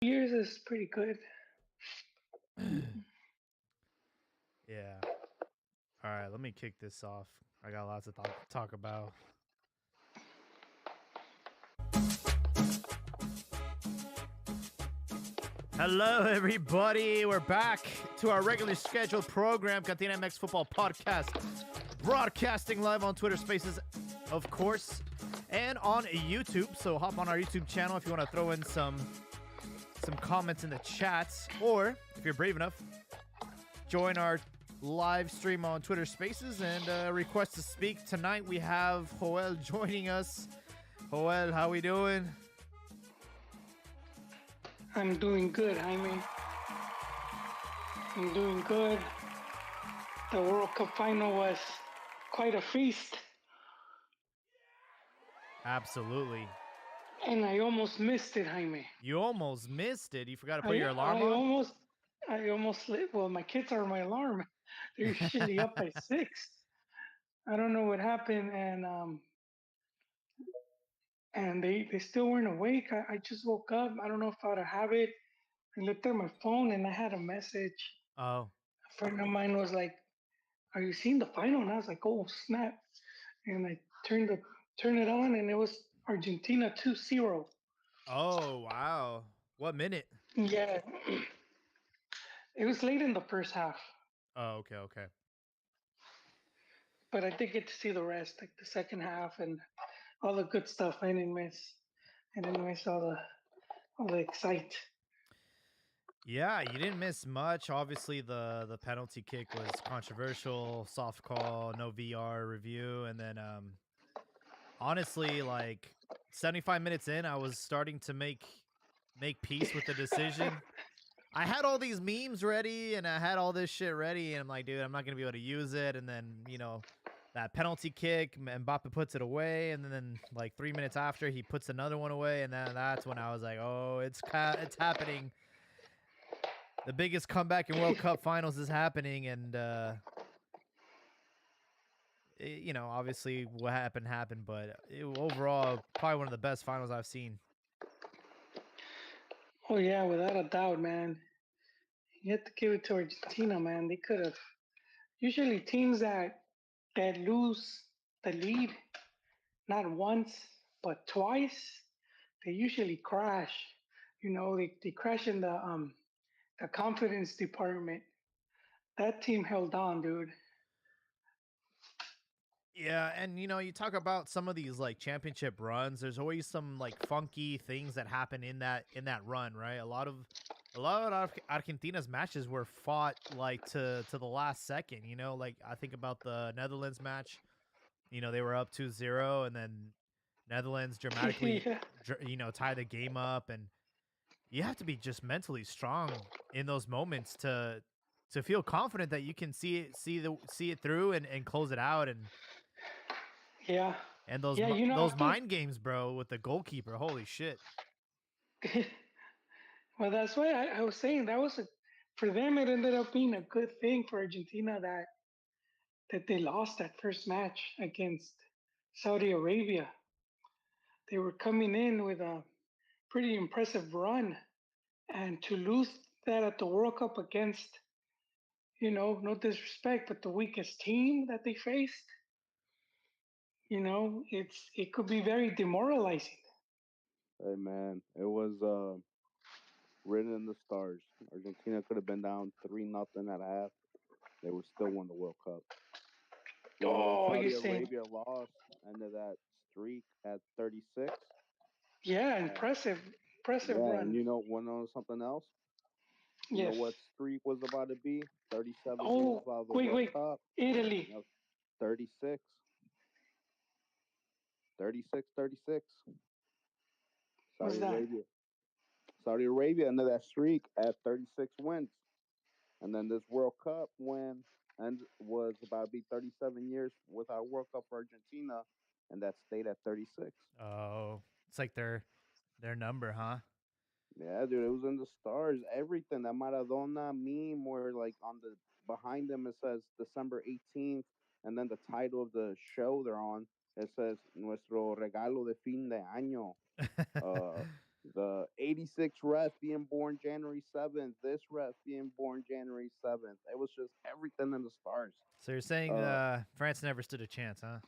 Years is pretty good. Yeah. All right, let me kick this off. I got lots to talk about. Hello, everybody. We're back to our regularly scheduled program, Cantina MX Football Podcast, broadcasting live on Twitter Spaces, of course, and on YouTube. So hop on our YouTube channel if you want to throw in some comments in the chats, or if you're brave enough, join our live stream on Twitter Spaces and request to speak. Tonight we have Joel joining us. Joel, how we doing? I'm doing good, Jaime. I'm doing good. The World Cup final was quite a feast, Absolutely. and I almost missed it, Jaime. You almost missed it. You forgot to put I your alarm I on? almost I almost slept. Well, my kids are my alarm. They're usually up by 6. I don't know what happened, and they still weren't awake. I just woke up. I don't know if out of habit. I looked at my phone and I had a message. Oh. A friend of mine was like, "Are you seeing the final?" And I was like, "Oh snap!" And I turned it on, and it was Argentina 2-0. Oh, wow. What minute? Yeah, it was late in the first half, Oh, okay. but I did get to see the rest, like the second half and all the good stuff. I didn't miss. I didn't miss all the excite. Yeah, you didn't miss much. Obviously, the penalty kick was controversial, soft call, no VR review, and then honestly, like 75 minutes in, I was starting to make peace with the decision. I had all these memes ready and I had all this shit ready, and I'm like, dude, I'm not gonna be able to use it. And then, that penalty kick, Mbappe puts it away, and then like 3 minutes after, he puts another one away, and then that's when I was like, oh, it's happening. The biggest comeback in World Cup finals is happening, and obviously what happened, but overall, probably one of the best finals I've seen. Oh yeah, without a doubt, man. You have to give it to Argentina, man. They could have. Usually, teams that lose the lead not once but twice, they usually crash. They crash in the confidence department. That team held on, dude. Yeah, and you talk about some of these like championship runs. There's always some like funky things that happen in that run, right? A lot of Argentina's matches were fought like to the last second. Like I think about the Netherlands match. They were up 2-0, and then Netherlands dramatically, Yeah, tie the game up, and you have to be just mentally strong in those moments to feel confident that you can see it through and close it out. yeah, And those yeah. those mind games, bro, with the goalkeeper. Holy shit. well, that's why I was saying that was for them. It ended up being a good thing for Argentina that they lost that first match against Saudi Arabia. They were coming in with a pretty impressive run, and to lose that at the World Cup against, no disrespect, but the weakest team that they faced, it could be very demoralizing. Hey man, it was written in the stars. Argentina could have been down 3-0 at half. They would still won the World Cup. When Oh, you're Saudi saying, Arabia lost, ended that streak at 36. yeah, Uh, impressive yeah, and run. want to know something else? You know Yes. what streak was about to be? 37 years Oh, out of the wait, World wait. Cup. Italy. You know, 36. 36, 36. What's Saudi that? Arabia. Saudi Arabia ended that streak at 36 wins. And then this World Cup win and was about to be 37 years without a World Cup for Argentina, and that stayed at 36. Oh, it's like their number, huh? Yeah, dude, it was in the stars. Everything that Maradona meme, where like on the behind them it says December 18th, and then the title of the show they're on it says Nuestro regalo de fin de año. The 86 ref being born January 7th. This ref being born January 7th. It was just everything in the stars. So you're saying Uh, France never stood a chance, huh?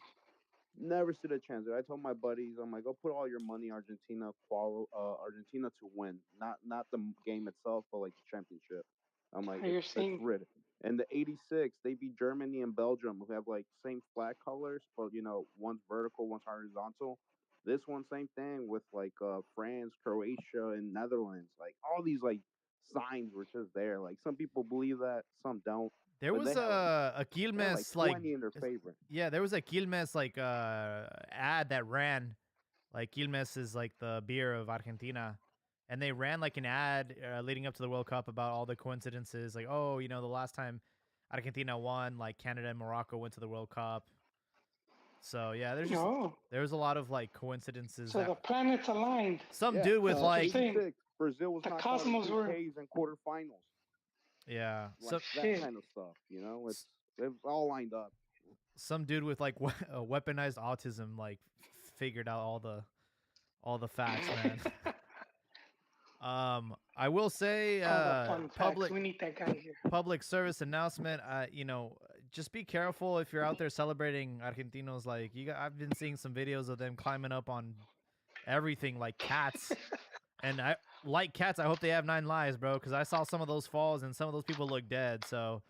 Never stood a chance. I told my buddies, I'm like, go put all your money Argentina to win, not the game itself, but like the championship. I'm like, You're it's saying, rid. And the '86, they beat Germany and Belgium, who have like same flag colors, but one's vertical, one's horizontal. This one, same thing with like France, Croatia, and Netherlands. Like all these like signs were just there. Like some people believe that, some don't. There But was a they had like Quilmes 20 in their favor. yeah, there was a Quilmes ad that ran. Like Quilmes is like the beer of Argentina, and they ran like an ad leading up to the World Cup about all the coincidences. Like, oh, the last time Argentina won, like Canada and Morocco went to the World Cup. So yeah, oh, there's a lot of like coincidences so that the planets aligned. some Yeah, dude with That's what you're like saying. '86, Brazil was The knocked out in cosmos two were, Ks in quarterfinals, yeah, like that shit. kind of stuff. It's all lined up. some dude with like weaponized autism like figured out all the facts, man. I will say, All the fun facts. We need that guy here. public service announcement. Just be careful if you're out there celebrating Argentinos. Like I've been seeing some videos of them climbing up on everything like cats, and I like cats. I hope they have 9 lives, bro, because I saw some of those falls and some of those people look dead. So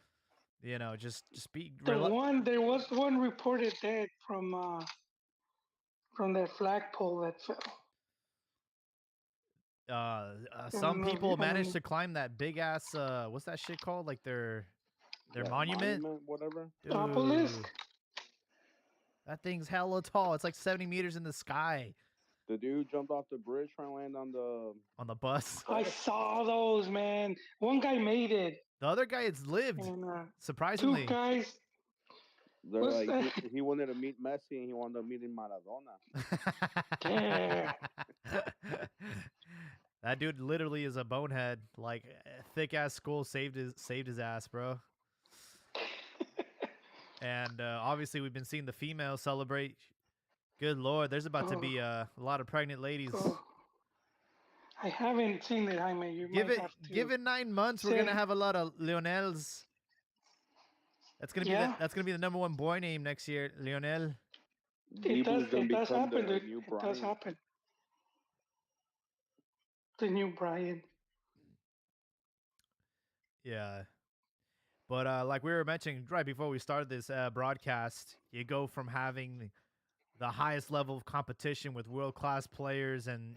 just be There was one reported dead from that flagpole that fell. some people I don't managed know. to climb that big ass what's that shit called, like their Yeah, monument. whatever. Obelisk. Dude, that thing's hella tall. It's like 70 meters in the sky. The dude jumped off the bridge trying to land On the bus. I saw those, man. One guy made it, The other guy has lived, and two surprisingly. guys. They're What's like that? he wanted to meet Messi and he wanted to meet Maradona. Yeah. That dude literally is a bonehead. Like thick ass skull saved his ass, bro. And obviously we've been seeing the females celebrate. Good lord, there's about to be a lot of pregnant ladies. Oh, I haven't seen it, Jaime. You Give might it have to. give it 9 months. We're gonna have a lot of Lionels. That's gonna be Yeah. the number one boy name next year, Lionel. Dibu's gonna It does become happen, the dude. new It does Brian. happen. The new Brian. Yeah. But like we were mentioning right before we started this broadcast, you go from having the highest level of competition with world class players and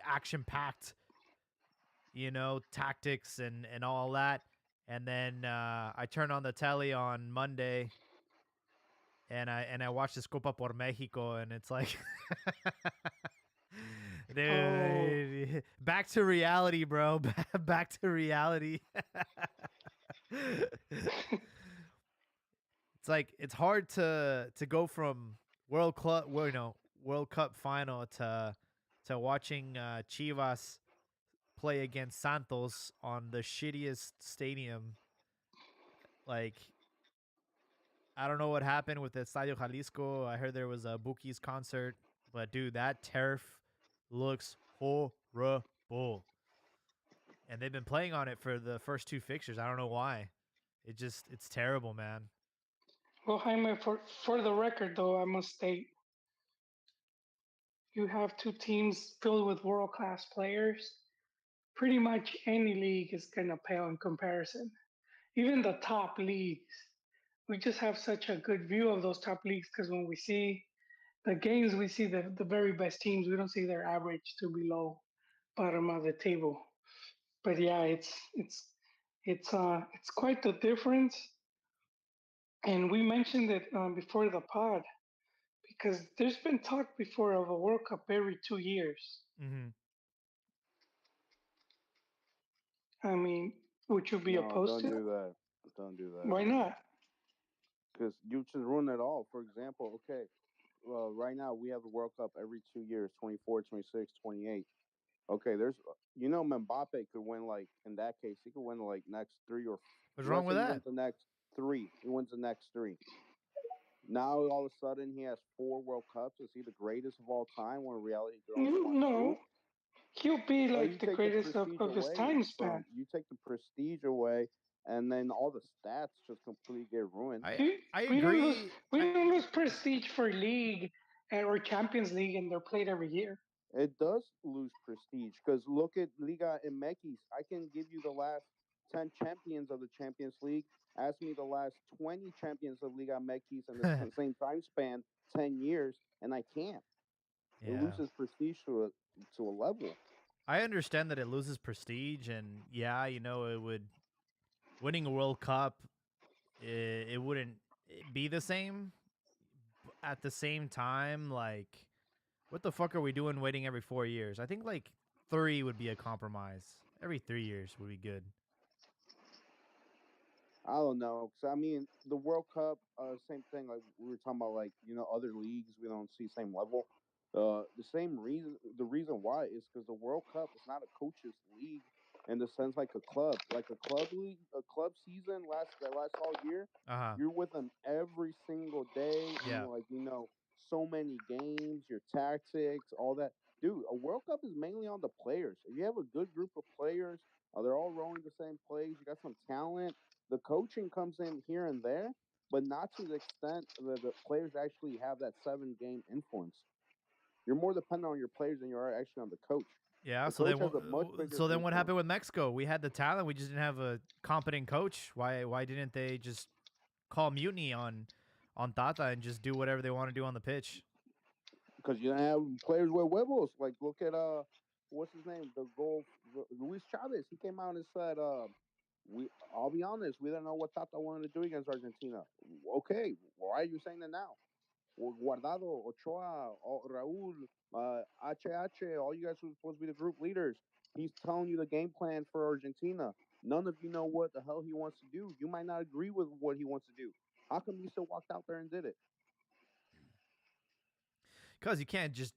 action packed, tactics and all that, and then I turn on the telly on Monday, and I watch this Copa Por Mexico, and it's like, dude, back to reality, bro. Back to reality. It's like it's hard to go from World Cup final to watching Chivas play against Santos on the shittiest stadium. Like I don't know what happened with the Estadio Jalisco. I heard there was a Buki's concert, but dude, that turf looks horrible. And they've been playing on it for the first 2 fixtures. I don't know why. It's terrible, man. Well, Jaime, for the record, though, I must state you have two teams filled with world class players. Pretty much any league is gonna pale in comparison. Even the top leagues. We just have such a good view of those top leagues because when we see the games, we see the very best teams. We don't see their average to below bottom of the table. But yeah, it's quite the difference. And we mentioned it before the pod because there's been talk before of a World Cup every 2 years. Mm-hmm. I mean, would you be No, opposed don't to it? do that. Don't do that. Why not? Because you just ruin it all. For example, okay, right now we have the World Cup every 2 years, 24, 26, 28. Okay, Mbappe could win, like, in that case, he could win like next three or What's wrong let's say with he that? wins the next three. He wins the next three. Now all of a sudden he has 4 World Cups. Is he the greatest of all time? When in reality he could only won two. No, He'll be You like the take the greatest prestige of his away time span. from you take the prestige away, and then all the stats just completely get ruined. I We, I we don't lose agree. we don't lose prestige for league or Champions League, and they're played every year. It does lose prestige because look at Liga MX. I can give you the last 10 champions of the Champions League. Ask me the last 20 champions of Liga MX in the same time span, 10 years, and I can't. It Yeah. loses prestige to a level. I understand that it loses prestige, and yeah, you know, it would winning a World Cup. It wouldn't be the same. At the same time, like, what the fuck are we doing waiting every 4 years? I think like 3 would be a compromise. Every 3 years would be good. I don't know. Cause I mean, the World Cup, same thing. Like we were talking about, like other leagues we don't see same level. The same reason, the reason why is because the World Cup is not a coaches league in the sense like a club, like a club league, a club season that lasts all year. Uh huh. You're with them every single day. Yeah. So many games, your tactics, all that. Dude, a World Cup is mainly on the players. If you have a good group of players, they're all rowing the same plays. You got some talent. The coaching comes in here and there, but not to the extent that the players actually have that 7 game influence. You're more dependent on your players than you are actually on the coach. Yeah. The So coach then, has a much bigger what influence happened with Mexico? We had the talent, we just didn't have a competent coach. Why didn't they just call mutiny on Tata and just do whatever they want to do on the pitch? because you don't have players with huevos. Like look at what's his name? The goal, Luis Chavez. He came out and said, we. I'll be honest, we don't know what Tata wanted to do against Argentina. Okay, why are you saying that now? Guardado, Ochoa, Raul, HH, all you guys who are supposed to be the group leaders. He's telling you the game plan for Argentina. None of you know what the hell he wants to do. You might not agree with what he wants to do. How come you still walked out there and did it? Because you can't just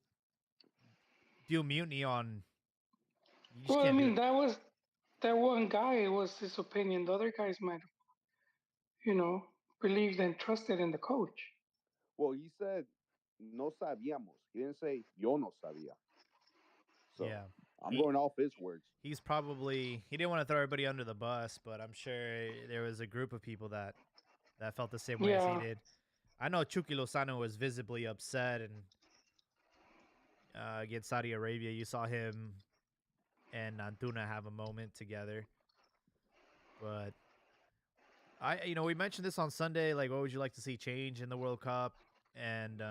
do mutiny on. You just Well, I can't do mean it. that one guy. It was his opinion. The other guys might, you know, believed and trusted in the coach. Well, he said, no sabíamos. He didn't say, yo no sabía. So Yeah. I'm He going off his words. he's probably he didn't want to throw everybody under the bus, but I'm sure there was a group of people that felt the same way as he Yeah, did. I know Chucky Lozano was visibly upset, and against Saudi Arabia, you saw him and Antuna have a moment together. But we mentioned this on Sunday. Like, what would you like to see change in the World Cup? And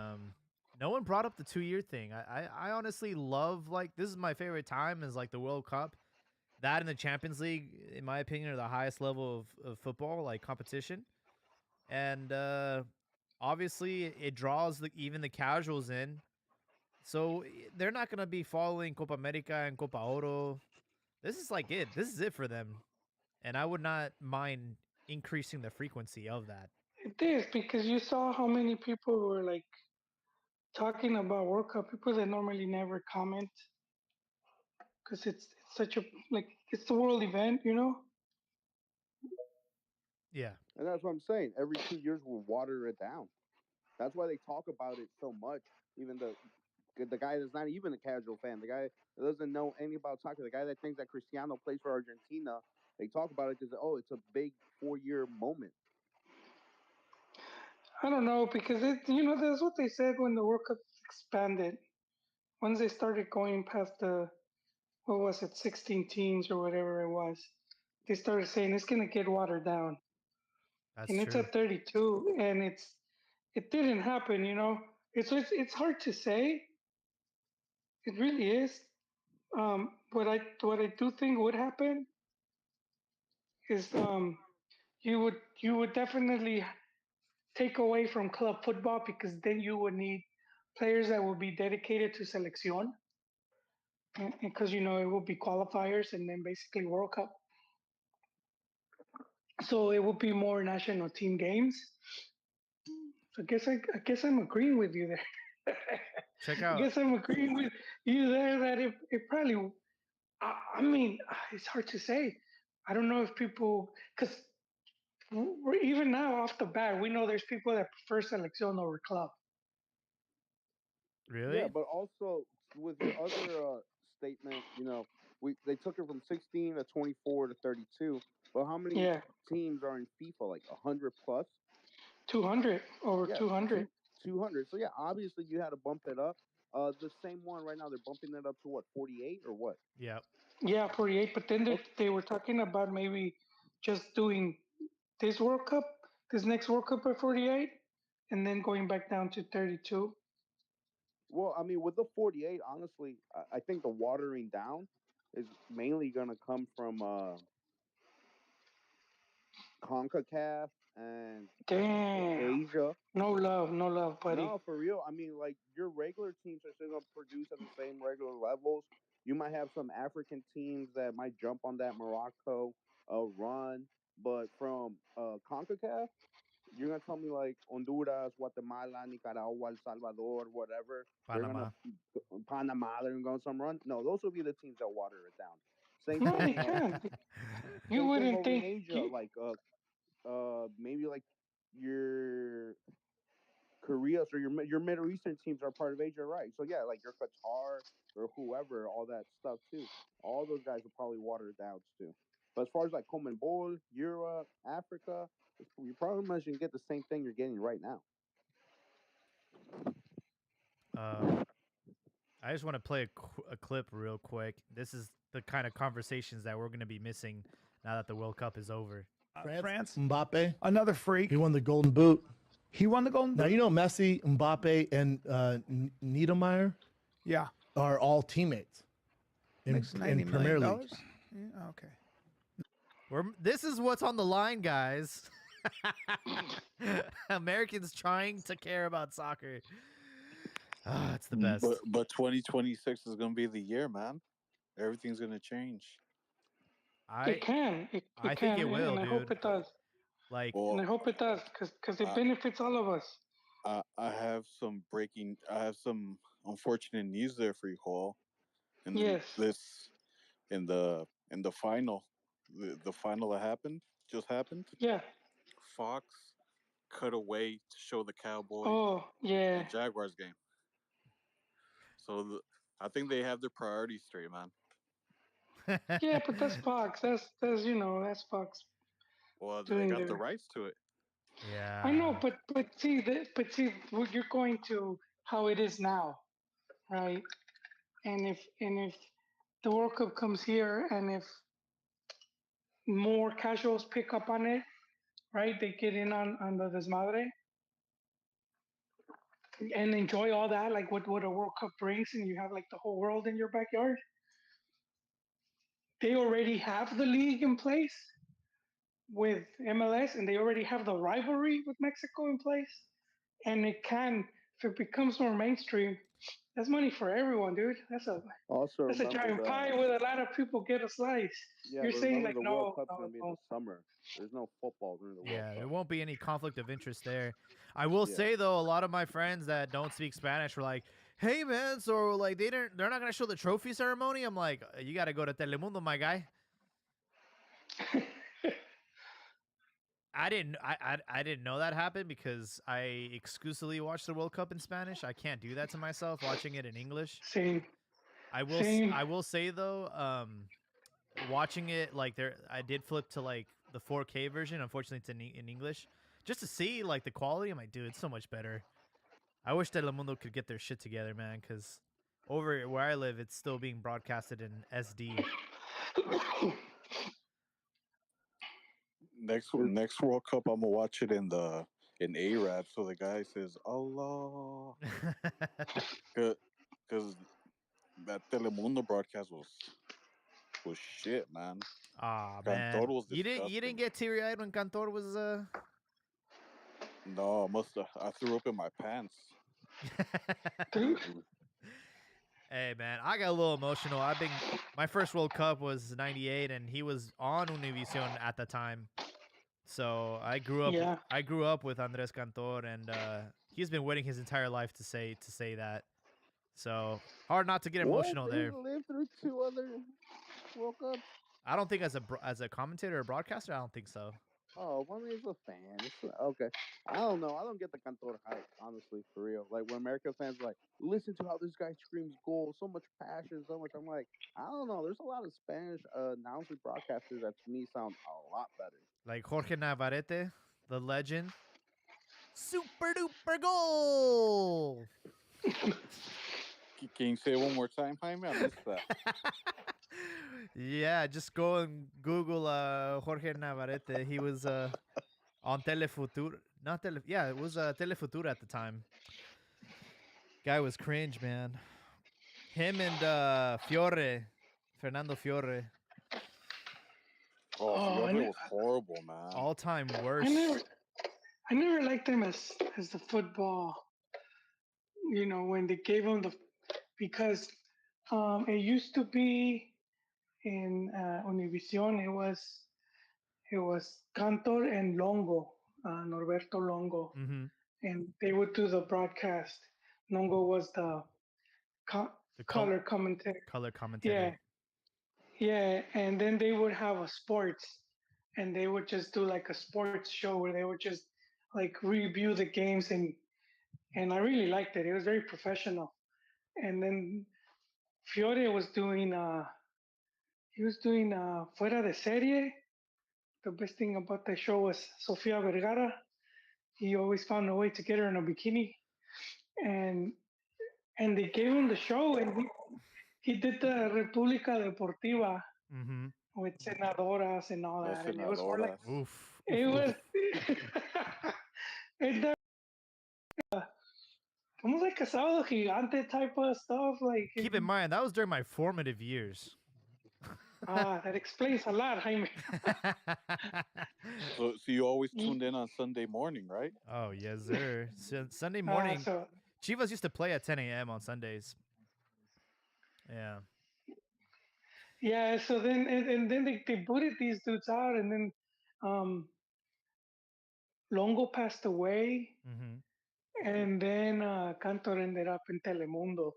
no one brought up the 2 year thing. I honestly love, like, this is my favorite time is like the World Cup. That and the Champions League, in my opinion, are the highest level of football, like competition. And obviously, it draws even the casuals in. So they're not gonna be following Copa America and Copa Oro. This is like it. This is it for them, and I would not mind increasing the frequency of that. it is because you saw how many people were like talking about World Cup. People that normally never comment because it's such a like it's the world event, you know. Yeah, And that's what I'm saying. Every 2 years we'll water it down. That's why they talk about it so much. Even the guy that's not even a casual fan, the guy that doesn't know anything about soccer, the guy that thinks that Cristiano plays for Argentina, they talk about it because it's a big 4 year moment. I don't know because that's what they said when the World Cup expanded. Once they started going past the what was it, 16 teams or whatever it was, they started saying it's gonna get watered down, that's and it's true. at 32, and it didn't happen. It's hard to say. It really is. What I do think would happen is you would definitely take away from club football because then you would need players that will be dedicated to selección because it will be qualifiers and then basically World Cup. So it will be more national team games. So I guess I'm agreeing with you there. Check I out. guess I'm agreeing with you there that it probably. I mean, it's hard to say. I don't know if people because we're even now off the bat we know there's people that prefer selección over club. Yeah, Really? but also with your other statement. They took it from 16 to 24 to 32. But how many Yeah, teams are in FIFA? Like 100 plus? 200 over Yeah, 200. 200. So yeah, obviously you had to bump it up. The same one right now they're bumping it up to what, 48 or what? Yep. Yeah, 48. But then Okay. they were talking about maybe just doing this World Cup, this next World Cup at 48, and then going back down to 32. Well, I mean, with the 48, honestly, I think the watering down is mainly going to come from CONCACAF and Damn. Asia. No love, no love, buddy. No, for real. I mean, like your regular teams are still gonna produce at the same regular levels. You might have some African teams that might jump on that Morocco run, but from CONCACAF, you're gonna tell me like Honduras, Guatemala, Nicaragua, El Salvador, whatever. They're gonna Panama. Panama. They're gonna go on some run. No, those will be the teams that water it down. Same No, they thing. can't. You Same thing wouldn't over in think. Asia. Like maybe like your Korea's or your Middle Eastern teams are part of Asia, right? So yeah, like your Qatar or whoever, all that stuff too. All those guys will probably water it down too. But as far as like Common Bowl, Europe, Africa, you're probably much gonna get the same thing you're getting right now. Um, I just want to play a clip real quick. This is the kind of conversations that we're going to be missing now that the World Cup is over. France, Mbappe. another freak. He won the Golden Boot. He won the Golden Now Boot. you know Messi, Mbappe, and Niedermeyer Yeah, are all teammates makes in $90 Premier million. League. Yeah, okay. This is what's on the line, guys. Americans trying to care about soccer. Ah, it's the best. But 2026 is gonna be the year, man. Everything's gonna change. It can. I It think can, it will, and I hope dude. it does. Like, And I Well, hope it does, because it I, benefits all of us. I have some breaking. I have some unfortunate news there for you, Hall. In Yes. this, in the final, the final that just happened. Yeah. Fox cut away to show the Cowboy Oh, yeah. and Jaguars game. So I think they have their priorities straight, man. Yeah, but that's Fox. That's that's Fox Well, they doing got the their. rights to it. yeah. I know, but see, you're going to how it is now, right? And if the World Cup comes here, and if more casuals pick up on it, right? They get in on the desmadre and enjoy all that, like what a World Cup brings, and you have like the whole world in your backyard. They already have the league in place with MLS, and they already have the rivalry with Mexico in place. And it can, if it becomes more mainstream, that's money for everyone, dude. Also That's a remember giant pie with a lot of people get a slice. yeah, You're but saying remember like the World no, Cup's no, gonna be in no. the summer. There's no football during the World Yeah, Cup. there won't be any conflict of interest there. I will Yeah. say though, a lot of my friends that don't speak Spanish were like, "Hey man, so like they're not gonna show the trophy ceremony." I'm like, "You got to go to Telemundo, my guy." I didn't know that happened because I exclusively watch the World Cup in Spanish. I can't do that to myself watching it in English. Same, I same. will say though, watching it like I did flip to like the 4K version. Unfortunately, it's in English, just to see like the quality. I'm like, dude, it's so much better. I wish Telemundo could get their shit together, man, because over where I live, it's still being broadcasted in SD. Next World Cup, I'm gonna watch it in Arab. So the guy says Allah, because that Telemundo broadcast was shit, man. Ah man, Cantor was you disgusting. didn't get teary eyed when Cantor was No, I threw up in my pants. Hey man, I got a little emotional. My first World Cup was '98, and he was on Univision at the time. So I grew up. Yeah. I grew up with Andres Cantor, and he's been waiting his entire life to say that. So hard not to get emotional there. He lived through 2 other World Cups. I don't think as a commentator or broadcaster, I don't think so. Oh, well, I mean, it's a fan. Okay. I don't know. I don't get the Cantor hype, honestly, for real. Like when American fans like listen to how this guy screams goal, so much passion, so much. I'm like, I don't know. There's a lot of Spanish announcer broadcasters that to me sound a lot better. Like Jorge Navarrete, the legend. Super duper goal. Can you say it one more time, Jaime? I missed that. Yeah, just go and Google Jorge Navarrete. He was on Telefutura. Not Tele. Yeah, it was Telefutura at the time. Guy was cringe, man. Him and Fiore, Fernando Fiore, Oh, Oh, Fiore was horrible, man. all time I never, worst. I never liked him as the football. You know, when they gave him the because it used to be in Univision. It was Cantor and Longo, Norberto Longo, Mm-hmm. and they would do the broadcast. Longo was the co- The color commentator. color commentator. Yeah, yeah, and then they would have a sports, and they would just do like a sports show where they would just like review the games, and I really liked it. It was very professional. And then Fiore was doing fuera de serie. The best thing about the show was Sofia Vergara. He always found a way to get her in a bikini, and they gave him the show, and he did the República Deportiva Mm-hmm. with senadoras and all Las that, and it was more like senadoras. Oof. it Oof. was. Oof. It almost like a sábado gigante type of stuff. Like Keep in mind that was during my formative years. that explains a lot, Jaime. So you always tuned in on Sunday morning, right? Oh yes, sir. Sunday morning, So Chivas used to play at 10 a.m. on Sundays. Yeah. yeah, so then and then they booted these dudes out, and then um, Longo passed away, Mm-hmm. and then Cantor ended up in Telemundo,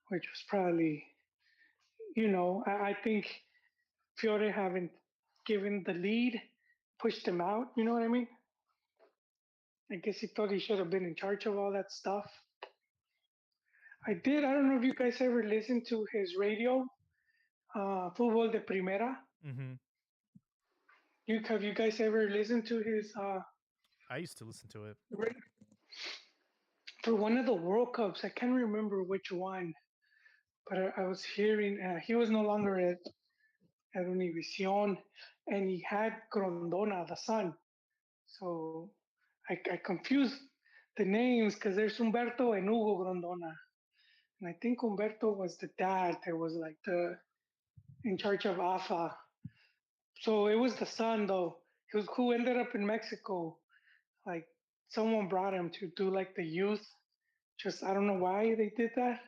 which was probably, I think Fiore having given the lead pushed him out. You know what I mean? I guess he thought he should have been in charge of all that stuff. I did. I don't know if you guys ever listened to his radio, Fútbol de Primera. Mm-hmm. Have you guys ever listened to his I used to listen to it. for one of the World Cups? I can't remember which one, but I was hearing he was no longer at Univision, and he had Grondona, the son. So I confused the names because there's Humberto and Hugo Grondona, and I think Humberto was the dad that was like the in charge of AFA. So it was the son though, who ended up in Mexico. Like someone brought him to do like the youth. Just I don't know why they did that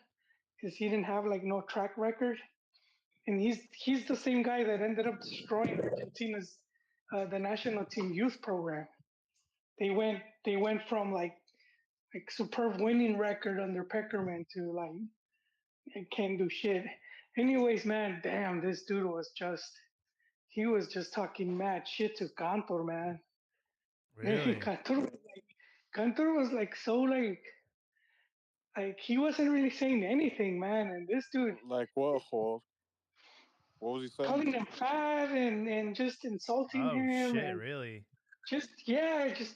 because he didn't have like no track record, and he's the same guy that ended up destroying Argentina's the national team youth program. They went from like superb winning record under Peckerman to like I can't do shit. Anyways, man, damn, this dude was just talking mad shit to Cantor, man. Really? Cantor was like so like he wasn't really saying anything, man. And this dude Like what, Hall? What was he saying? calling him fat and just insulting Oh him shit! and Really? just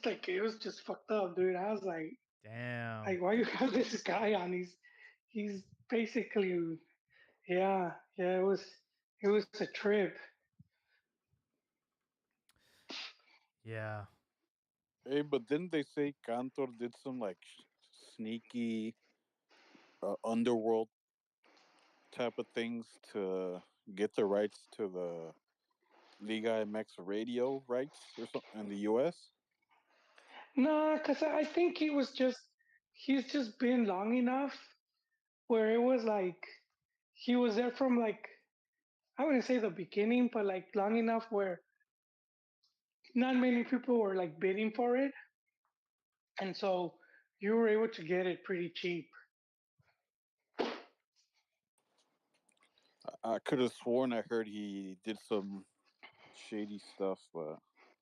like it was just fucked up, dude. I was Damn. like why you have this guy on? He's basically yeah. It was a trip. Yeah. Hey, but didn't they say Cantor did some like sneaky underworld type of things to get the rights to the Liga MX radio rights or something in the U.S.? Nah, cause I think he's just been long enough where it was like he was there from like I wouldn't say the beginning, but like long enough where not many people were like bidding for it, and so you were able to get it pretty cheap. I could have sworn I heard he did some shady stuff, but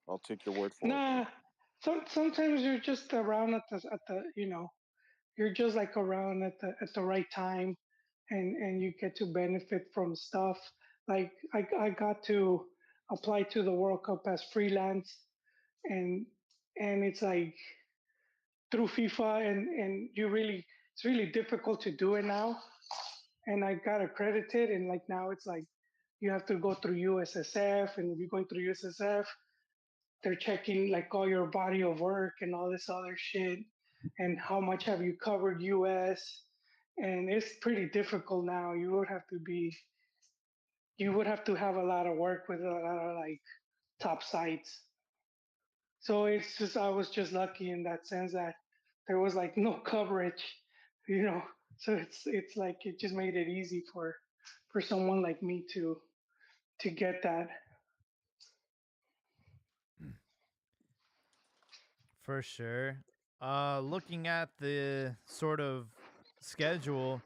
I'll take your word for it. Nah. Sometimes you're just around at the you're just like around at the right time, and you get to benefit from stuff. Like I got to apply to the World Cup as freelance, and it's like through FIFA, and it's really difficult to do it now. And I got accredited, and like now it's like you have to go through USSF, and if you're going through USSF, they're checking like all your body of work and all this other shit, and how much have you covered US, and it's pretty difficult now. You would have to have a lot of work with a lot of like top sites. So it's just I was just lucky in that sense that there was like no coverage, you know. So it's like it just made it easy for someone like me to get that. For sure. Looking at the sort of schedule,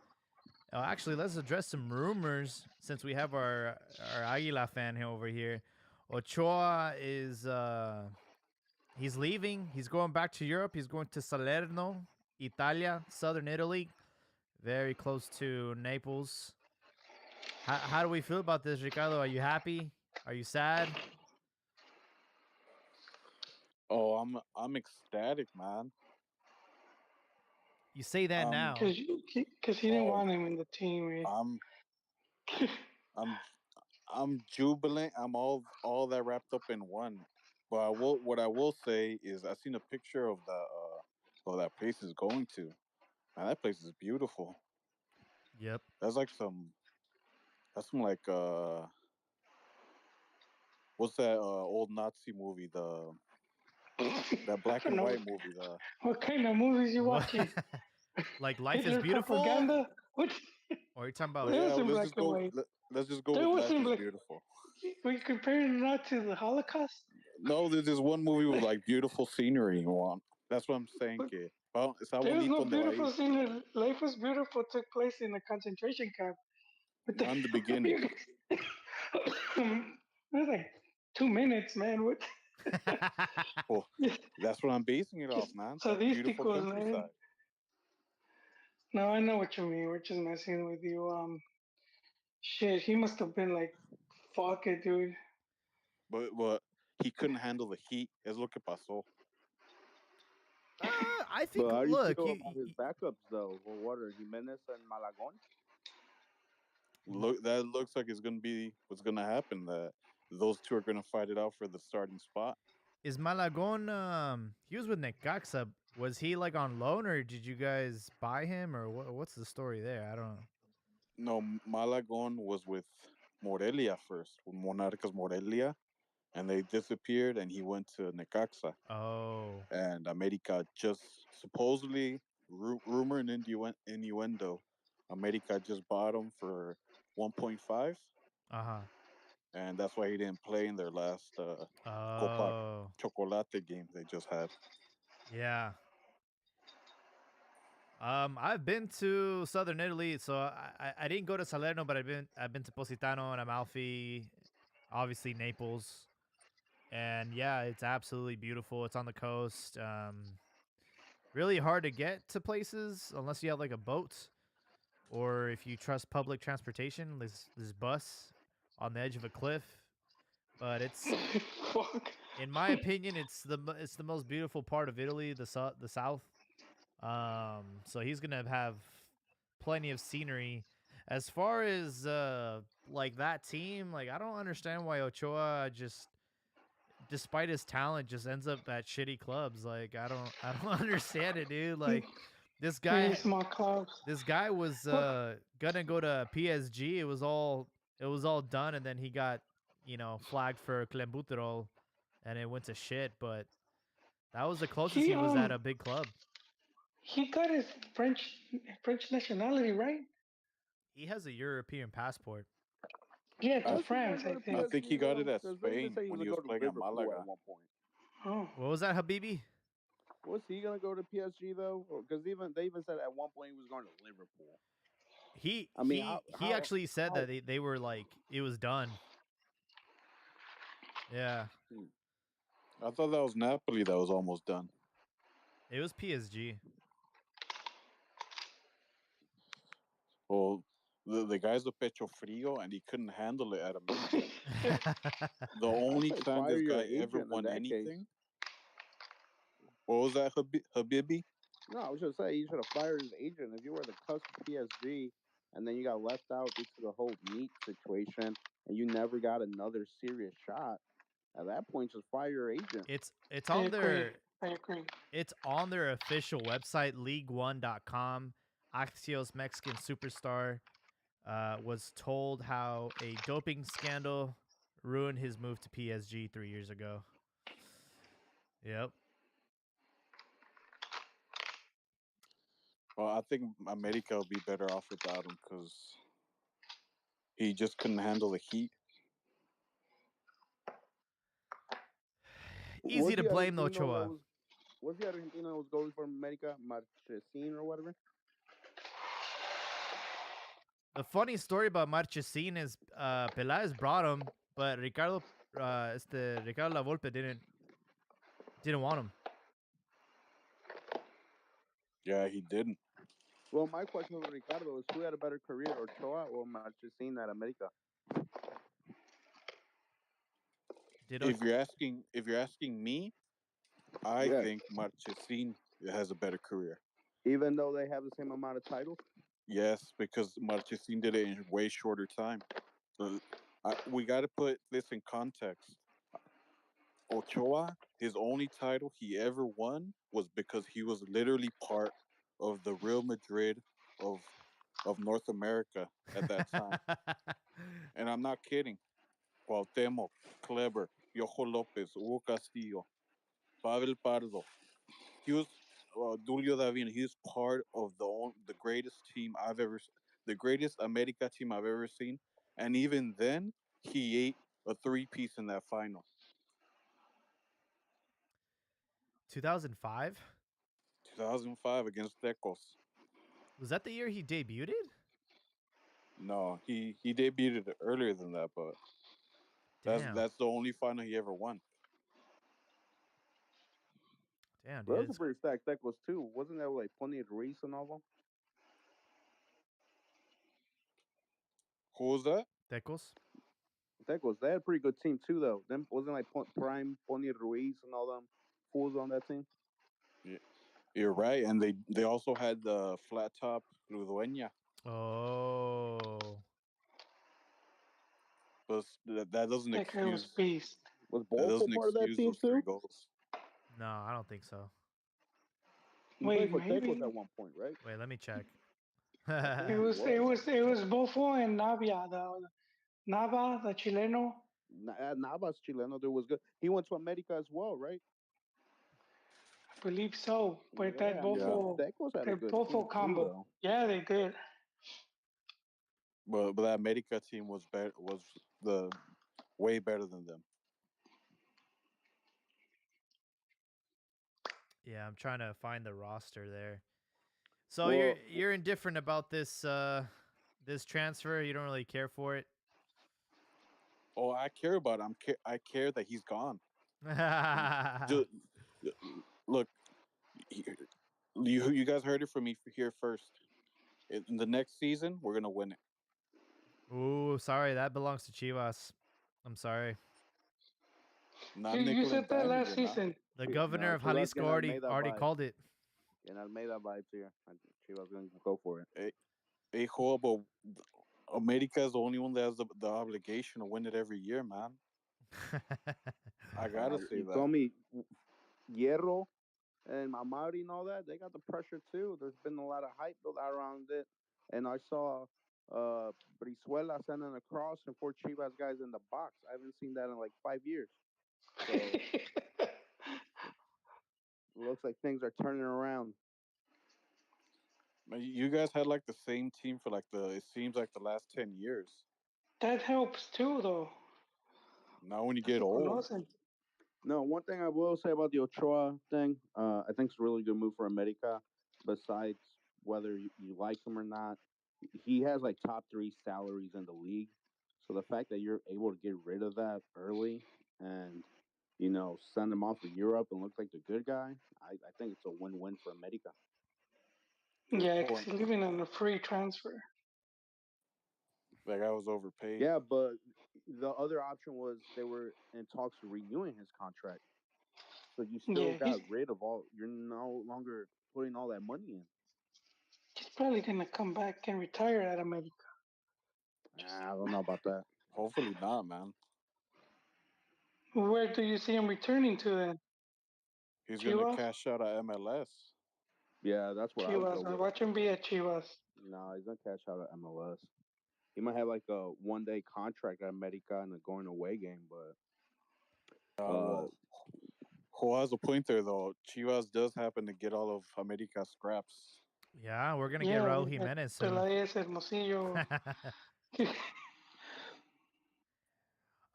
actually, let's address some rumors since we have our Aguila fan here over here. Ochoa is he's leaving. He's going back to Europe. He's going to Salerno, Italia, southern Italy, very close to Naples. How do we feel about this, Ricardo? Are you happy? Are you sad? Oh, I'm ecstatic, man. You say that Um, now. Because he didn't oh, want him in the team. I'm I'm I'm jubilant. I'm all that wrapped up in one. But what I will say is I seen a picture of the that place is going to. Man, that place is beautiful. Yep. That's like some like what's that old Nazi movie, the that I black don't and know white movie, the what kind of movies you What? watching. Like Life is Hitler Beautiful? propaganda. What? Or are you talking well, about That yeah, was well, in black and white. let's just go That with was Life in is black. Beautiful. We comparing that to the Holocaust. No, there's this one movie with like beautiful scenery and one. That's what I'm saying, But que. Well, está there was no bonito donde va a ir. beautiful scene. Life was beautiful took place in a concentration camp. What Not in the beginning. it was like 2 minutes, man. What? Well, that's what I'm basing it off, Just man. That beautiful sadisticos, man. countryside. No, I know what you mean. We're just messing with you. Shit, he must have been like, fuck it, dude. But he couldn't handle the heat. Es lo que pasó. I think. But how do you Look, feel about his backups though? Or what are Jimenez and Malagon? That looks like it's gonna be what's gonna happen. That those two are gonna fight it out for the starting spot. is Malagon. He was with Necaxa. Was he like on loan, or did you guys buy him, or what's the story there? I don't know. No, Malagon was with Morelia first, with Monarcas Morelia, and they disappeared, and he went to Necaxa. Oh. And America just supposedly rumor and innuendo. America just bought him for 1.5, Uh huh. and that's why he didn't play in their last Copa Oh. Chocolate game they just had. Yeah. I've been to southern Italy, so I didn't go to Salerno, but I've been to Positano and Amalfi, obviously Naples, and yeah, it's absolutely beautiful. It's on the coast. Really hard to get to places unless you have like a boat, or if you trust public transportation. This bus on the edge of a cliff, but it's, Fuck. in my opinion, it's the most beautiful part of Italy, the south. So he's gonna have plenty of scenery. As far as like that team, like I don't understand why Ochoa just, despite his talent, just ends up at shitty clubs. Like I don't understand it, dude. Like this Really guy small clubs. this guy was Well, gonna go to PSG. It was all done, and then he got, flagged for Clenbuterol, and it went to shit. But that was the closest he he was at a big club. he got his French nationality, right? He has a European passport. Yeah, to I, Was he gonna France, go I to I think. think PSG he got it though? at Because they even Spain say he when was he gonna was go to playing at Liverpool Malaga. at one point. Oh, What was that, Habibi? Was he gonna go to PSG though? Because they even said at one point he was going to Liverpool. He I mean, he he actually said how that they were like, it was done. Yeah. hmm. I thought that was Napoli that was almost done. It was PSG. Well, the guy's a pecho frio, and he couldn't handle it at America. The I only say time fire this your guy ever agent in won that case. anything. What was that, Habibi? No, I was just saying you should have fired his agent if you were the cusp of PSG, and then you got left out due to the whole meat situation, and you never got another serious shot. At that point, just fire your agent. It's I on agree. their I agree. it's on their official website, league1.com. Axios Mexican superstar was told how a doping scandal ruined his move to PSG 3 years ago. Yep. Well, I think America will be better off without him because he just couldn't handle the heat. Easy to the blame though, Argentino that Choa. was the Argentino that was goalie for America, Marchesín or whatever? The funny story about Marchesín is Peláez brought him, but Ricardo Ricardo Lavolpe didn't want him. Yeah, he didn't. Well, my question for Ricardo is who had a better career, Ochoa or Marchesín at America? If you're asking me, I Yeah. think Marchesín has a better career. Even though they have the same amount of titles? Yes, because Marchesín did it in way shorter time. We got to put this in context. Ochoa, his only title he ever won was because he was literally part of the Real Madrid of North America at that time. And I'm not kidding. Cuauhtémoc, Kleber, Piojo Lopez, Hugo Castillo, Pavel Pardo. He was Dulio Davin. He's part of the greatest team the greatest America team I've ever seen. And even then, he ate a three-piece in that final. 2005? 2005 against Tecos. Was that the year he debuted? No, he debuted earlier than that, but Damn. that's the only final he ever won. Damn, Well, dude. those are pretty stacked Tecos too. Wasn't there like Pony Ruiz and all them? Who was that? Tecos? Tecos, they had a pretty good team too, though. Them wasn't like Prime Pony Ruiz and all them fools on that team. Yeah, you're right, and they also had the flat top Ludueña. Oh. But that doesn't That guy was excuse beast. Was that Bolfo doesn't part of that excuse team those three too? goals. No, I don't think so. He Wait, played for Tecos maybe at one point, right? Wait, let me check. think it he was was. Bofo and Navia, the Nava, the Chileno. Navas Chileno, there was good. He went to America as well, right? I believe so. But Yeah, I mean, Yeah, Tecos had a that good team Bofo too, combo. though. Yeah, they did. but that America team was the way better than them. Yeah, I'm trying to find the roster there. So Well, you're indifferent about this this transfer. You don't really care for it. Oh, I care about him. I care that he's gone. Just, look, you guys heard it from me here first. In the next season, we're gonna win it. Ooh, sorry, that belongs to Chivas. I'm sorry. Not You nickel said and that dime. last You're not. season. The governor no, of Chivas Jalisco gonna Almeida already vibes. called it. Gonna Almeida vibes here. Chivas gonna go for it. Hey, but America is the only one that has the obligation to win it every year, man. I gotta say You that. told me Hierro and Amari and all that, they got the pressure too. There's been a lot of hype built around it. And I saw Brizuela sending a cross and 4 Chivas guys in the box. I haven't seen that in like 5 years. So it looks like things are turning around. Man, you guys had like the same team for it seems like the last 10 years. That helps too, though. Now when you Ya get se old, conocen. No, one thing I will say about the Ochoa thing, I think it's a really good move for America. Besides whether you like him or not, he has like top 3 salaries in the league. So the fact that you're able to get rid of that early and send him off to Europe and look like the good guy, I think it's a win-win for America. Good Yeah, point. he's leaving on a free transfer. That guy was overpaid. Yeah, but the other option was they were in talks of renewing his contract. So you still Yeah, got rid of all. You're no longer putting all that money in. he's probably gonna come back and retire at America. I don't know about that. Hopefully not, man. Where do you see him returning to then? He's gonna Chivas? cash out at MLS. Yeah, that's what I would go Chivas. I with. watch him be at Chivas. No, he's gonna cash out at MLS. He might have like a 1-day contract at America and a going away game, but Well, who has a point there though? Chivas does happen to get all of America's scraps. Yeah, we're gonna get Yeah, Raul we got Jimenez soon. Peláez, Hermosillo.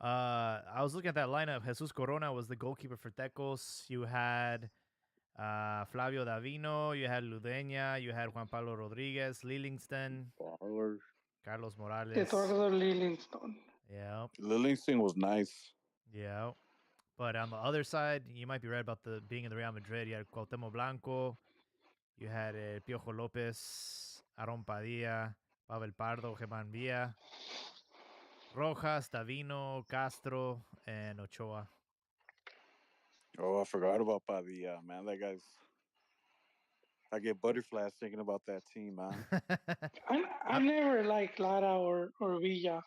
I was looking at that lineup. Jesus Corona was the goalkeeper for Tecos. You had Flavio Davino, you had Ludeña, you had Juan Pablo Rodriguez, Lillingston, ballers. Carlos Morales. Eduardo Lillingston. Yeah, Livingston was nice. yeah. But on the other side, you might be right about the being in the Real Madrid. You had Cuauhtémoc Blanco, you had Piojo López, Aaron Padilla, Pavel Pardo, Germán Villa, Rojas, Davino, Castro, and Ochoa. Oh, I forgot about Padilla, man. That guy's. I get butterflies thinking about that team, man. I never liked Lara or Villa.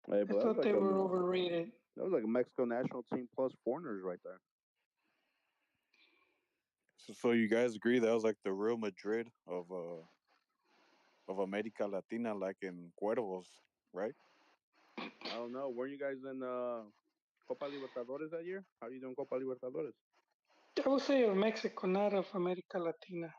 Hey, I but thought they were overrated. that was like a Mexico national team plus foreigners right there. So you guys agree that was like the Real Madrid of America Latina, like in Cuervos, right? I don't know. Weren't you guys in Copa Libertadores that year? How are you doing Copa Libertadores? I would say of Mexico, not of America Latina.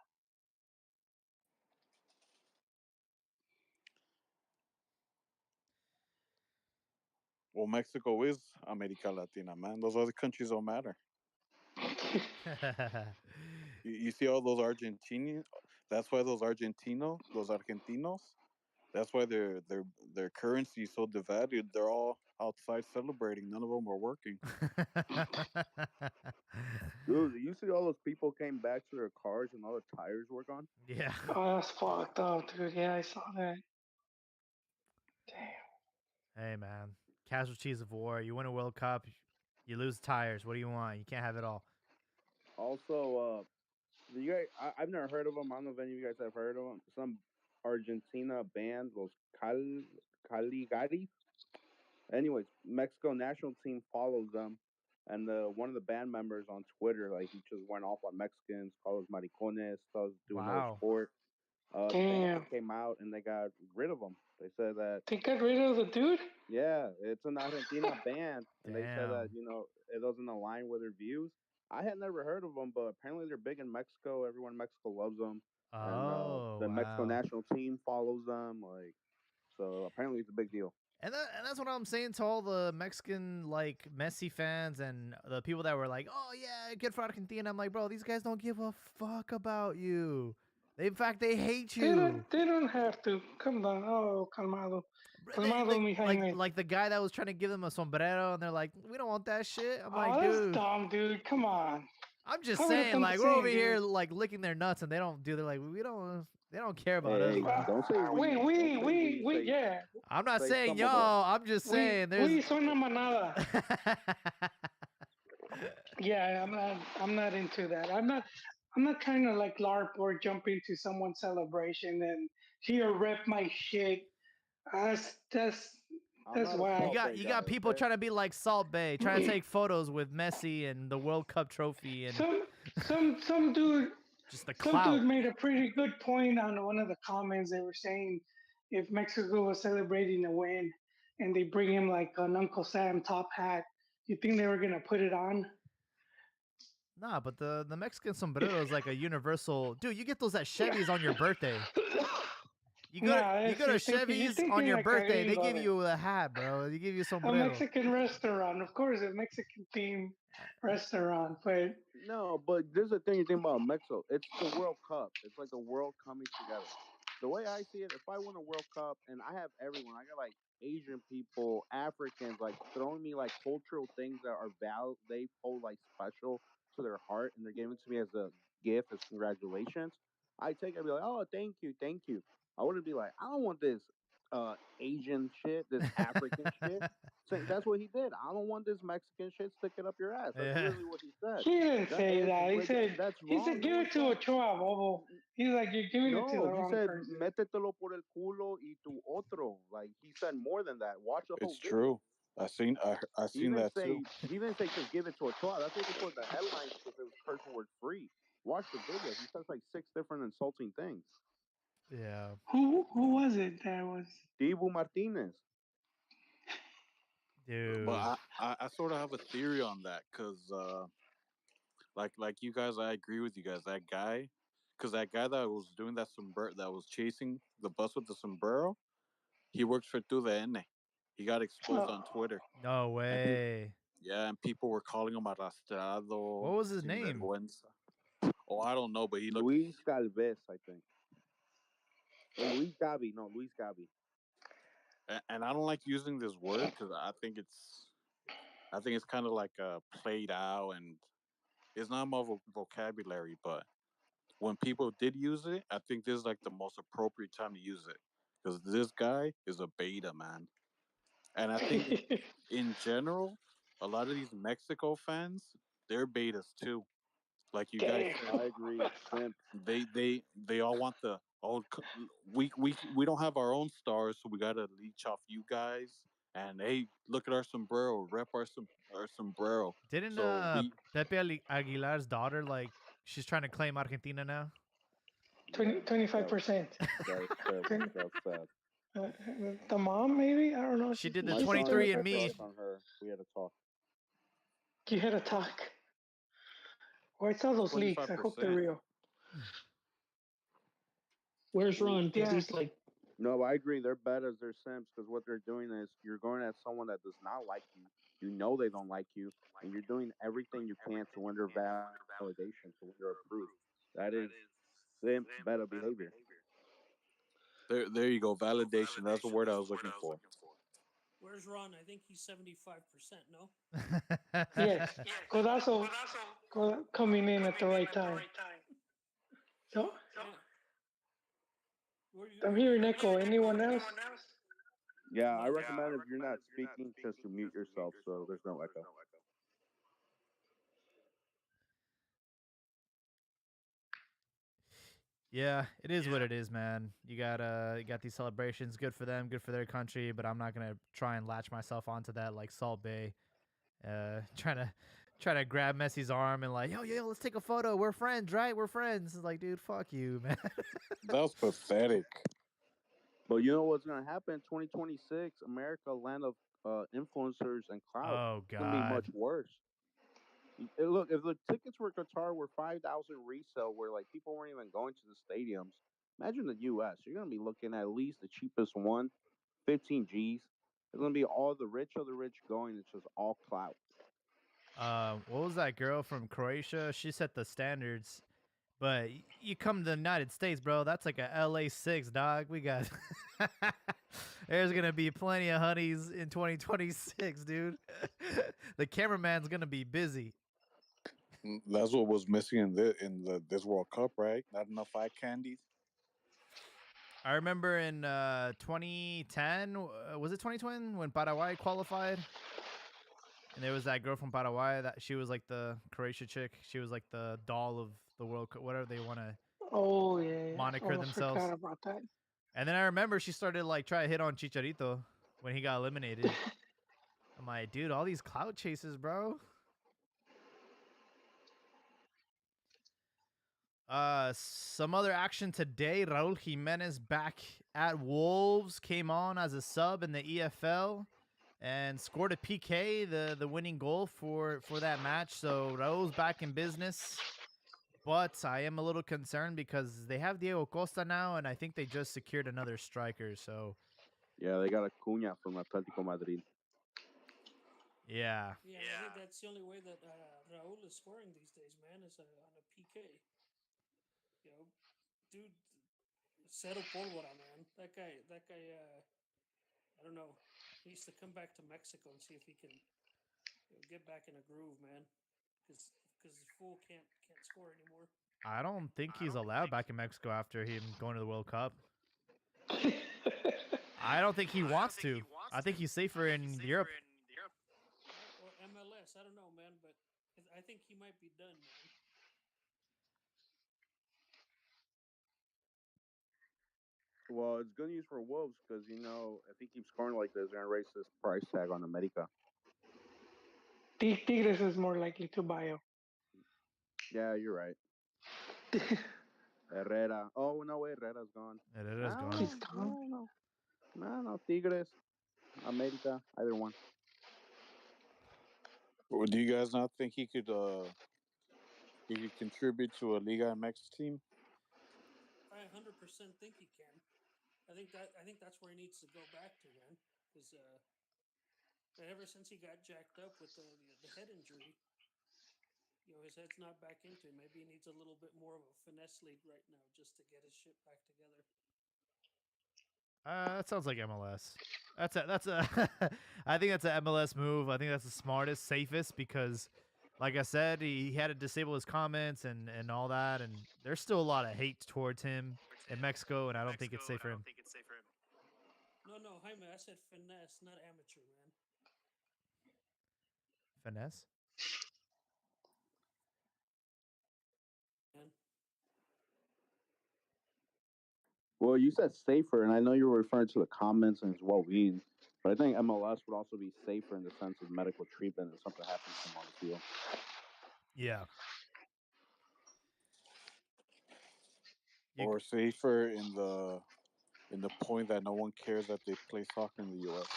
Well, Mexico is America Latina, man. Those other countries don't matter. You see all those Argentinians. That's why those Argentinos. That's why their currency is so devalued. They're all outside celebrating. None of them are working. Dude, you see all those people came back to their cars and all the tires were gone? Yeah. Oh, that's fucked up, dude. Yeah, I saw that. Damn. Hey, man. Casualties of war. You win a World Cup, you lose tires. What do you want? You can't have it all. Also, you guys, I've never heard of them. I don't know if any of you guys have heard of them. Some Argentina band, those Caligaris. Anyways, Mexico national team follows them, and one of the band members on Twitter, like he just went off on Mexicans, called us maricones, told us to do another Wow. sport. The Damn. band came out and they got rid of him. They said that They got rid of the dude? yeah, it's an Argentina band, and they said that Damn. it doesn't align with their views. I had never heard of them, but apparently they're big in Mexico. Everyone in Mexico loves them, and Oh, the Mexico wow. national team follows them. Like, so apparently it's a big deal. And that's what I'm saying to all the Mexican like Messi fans and the people that were like, "Oh yeah, good for Argentina." I'm like, bro, these guys don't give a fuck about you. In fact, they hate you. They don't have to. Come down. Oh, calmado. Calmado, mi Jaime. Like the guy that was trying to give them a sombrero, and they're like, "We don't want that shit." I'm like, that's dude, dumb, dude. Come on. I'm just I would've saying, done the like we're over same, here dude. like licking their nuts, and they don't do. They're like, they don't care about us, Hey, bro. don't say we. We, yeah. I'm not say saying some of us. y'all. I'm just saying there's. We son una manada. Yeah, I'm not into that. I'm not trying to like LARP or jump into someone's celebration and here rep my shit. That's I'm not a why You Salt Bay you guy, got people okay? trying to be like Salt Bay, trying to take photos with Messi and the World Cup trophy and some dude just the some clout. dude made a pretty good point on one of the comments. They were saying if Mexico was celebrating a win and they bring him like an Uncle Sam top hat, you think they were gonna put it on? Nah, but the Mexican sombrero is like a universal. Dude, you get those at Chevy's on your birthday. You go Nah, to you're Chevy's thinking on your like a birthday. They gringo give then. you a hat, bro. They give you A sombrero. Mexican restaurant, of course, a Mexican themed restaurant, but No, but there's a thing you think about Mexico. It's the World Cup. It's like the world coming together. the way I see it, if I win a World Cup and I have everyone, I got like Asian people, Africans, like throwing me like cultural things that are they hold like special to their heart, and they're giving it to me as a gift, as congratulations. I take it, and be like, oh, thank you, thank you. I wouldn't be like, I don't want this Asian shit, this African shit. Saying that's what he did. I don't want this Mexican shit sticking up your ass. That's Yeah. literally what he said. He didn't That say is that. that's He wrong. said, give No, it he to said Ochoa, Bobo. He's like, you're giving it to no. the He wrong said person. métetelo por el culo y tu otro. Like he said more than that. Watch the whole It's video. true. I He seen didn't that too. say just give it to Ochoa. That's what they put in the headlines because it was curse word free. Watch the video. He says like 6 different insulting things. Yeah. Who was it that was? Dibu Martinez. Dude. But I sort of have a theory on that because like you guys, I agree with you guys. That guy, because that guy that was doing that sombrero, that was chasing the bus with the sombrero, he works for Tu VN. He got exposed on Oh, Twitter, No and way. yeah, and people were calling him arrastrado, What was his sin name? vergüenza. Oh, I don't know, but he looked. Luis Galvez, I think. Or Luis Gabi. No, Luis Gabi. And I don't like using this word because I think it's kind of like played out, and it's not my vocabulary. But when people did use it, I think this is like the most appropriate time to use it because this guy is a beta, man. And I think in general, a lot of these Mexico fans, they're betas too. Like you guys damn. said, I agree. Simp. they all want the we don't have our own stars, so we gotta leech off you guys. And hey, look at our sombrero, rep our sombrero. Didn't So we Pepe Aguilar's daughter like she's trying to claim Argentina now? 25%. That's terrible. That's sad. The mom, maybe? I don't know. She She's did the My she's son has 23 a and me. crush on her. We had a talk. You had a talk. Where I saw those leaks. I hope they're 25%. real. Where's Ron? Because Yeah. he's like, No, I agree. They're betas. They're simps because what they're doing is you're going at someone that does not like you. You know they don't like you, and you're doing everything you can to win their validation, to win their approval. That is simp beta behavior. There you go, validation. That's the word I was looking for. where's Ron? I think he's 75%. No. Yes. Codazo coming in at the right time. So I'm hearing echo. Anyone else? Yeah, I recommend if you're not speaking, just to mute yourself so there's no echo. Yeah, it is what it is, man. You got these celebrations, good for them, good for their country, but I'm not gonna try and latch myself onto that like Salt Bay. Trying to grab Messi's arm and like, yo, let's take a photo. We're friends, right? We're friends. It's like, dude, fuck you, man. That was pathetic. But you know what's gonna happen in 2026? America, land of influencers and clout. Oh It's gonna be God. much worse. Look, if the tickets for Qatar were 5,000 resale, where like people weren't even going to the stadiums, imagine the U.S. You're gonna be looking at least the cheapest one, 15 G's. It's gonna be all the rich of the rich going. It's just all clout. What was that girl from Croatia? She set the standards. But you come to the United States, bro. That's like a LA 6, dog. We got. There's gonna be plenty of honeys in 2026, dude. The cameraman's gonna be busy. That's what was missing in this World Cup, right? Not enough eye candies. I remember in 2010, was it 2010 when Paraguay qualified? And there was that girl from Paraguay that she was like the Croatia chick. She was like the doll of the World Cup, whatever they want to Oh yeah. moniker Oh, I themselves. forgot about that. And then I remember she started like try to hit on Chicharito when he got eliminated. I'm like, dude, all these cloud chases, bro. Some other action today. Raul Jimenez back at Wolves, came on as a sub in the EFL and scored a PK, the winning goal for that match. So Raul's back in business. But I am a little concerned because they have Diego Costa now, and I think they just secured another striker. So Yeah, they got a Cunha from Atletico Madrid. yeah. Yeah, I think that's the only way that Raul is scoring these days, man, is on a PK. You know, dude, Cero Pólvora, man. That guy. I don't know. He needs to come back to Mexico and see if he can get back in a groove, man. Because the fool can't score anymore. I don't think he's allowed back in Mexico after him going to the World Cup. I don't think he wants to. I think he's safer in Europe. Or MLS. I don't know, man. But I think he might be done, man. Well, it's good news for Wolves because if he keeps scoring like this, they're gonna raise this price tag on America. Tigres is more likely to buy him. Yeah, you're right. Herrera. Oh no, wait, Herrera's gone. Herrera's gone. He's gone. No, Tigres, America, either one. Or do you guys not think he could contribute to a Liga MX team? I 100% think he can. I think that's where he needs to go back to, man. Because ever since he got jacked up with the head injury, his head's not back into it. Maybe he needs a little bit more of a finesse league right now just to get his shit back together. That sounds like MLS. That's a I think that's an MLS move. I think that's the smartest, safest because, like I said, he had to disable his comments and all that, and there's still a lot of hate towards him in Mexico, and I don't think it's safe for him. No, Jaime, I said finesse, not amateur, man. Finesse? Man. Well, you said safer, and I know you were referring to the comments and his well-being, but I think MLS would also be safer in the sense of medical treatment if something happens to him on the field. Yeah. Or safer in the point that no one cares that they play soccer in the U.S.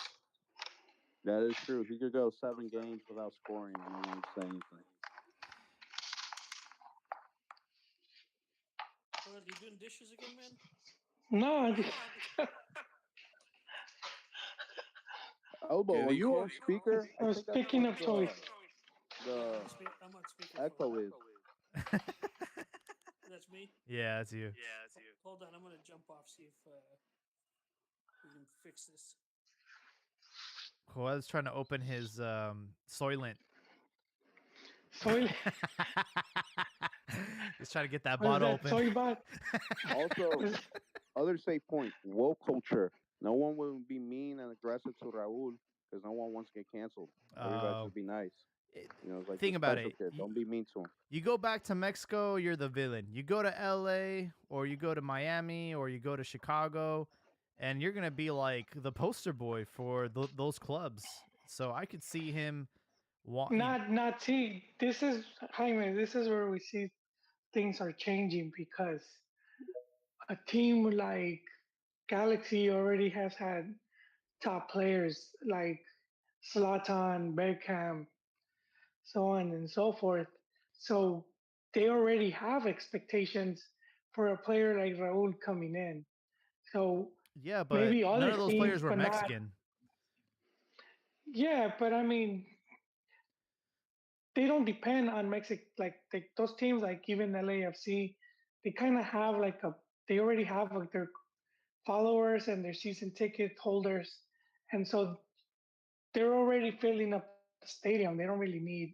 That is true. He could go 7 games without scoring, and no one would say anything. Well, are you doing dishes again, man? No. Elbow, are you on speaker? I was picking up toys. The I'm on speaker. echo is. That's me? Yeah, that's you. Hold on, I'm going to jump off, see if we can fix this. Joel's trying to open his Soylent. Soylent? He's trying to get that bottle open. Soy Also, other safe point, woke culture. No one will be mean and aggressive to Raul because no one wants to get canceled. Everybody should be nice. It's like think about it. Kid. Don't be mean to him. You go back to Mexico, you're the villain. You go to LA or you go to Miami or you go to Chicago, and you're gonna be like the poster boy for those clubs. So I could see him. See. This is Jaime. This is where we see things are changing because a team like Galaxy already has had top players like Zlatan, Beckham, so on and so forth. So they already have expectations for a player like Raul coming in. So yeah, but maybe none of those players were Mexican. Yeah, but I mean, they don't depend on Mexico. Like those teams, like even LAFC, they kind of have they already have like their followers and their season ticket holders, and so they're already filling up the stadium. They don't really need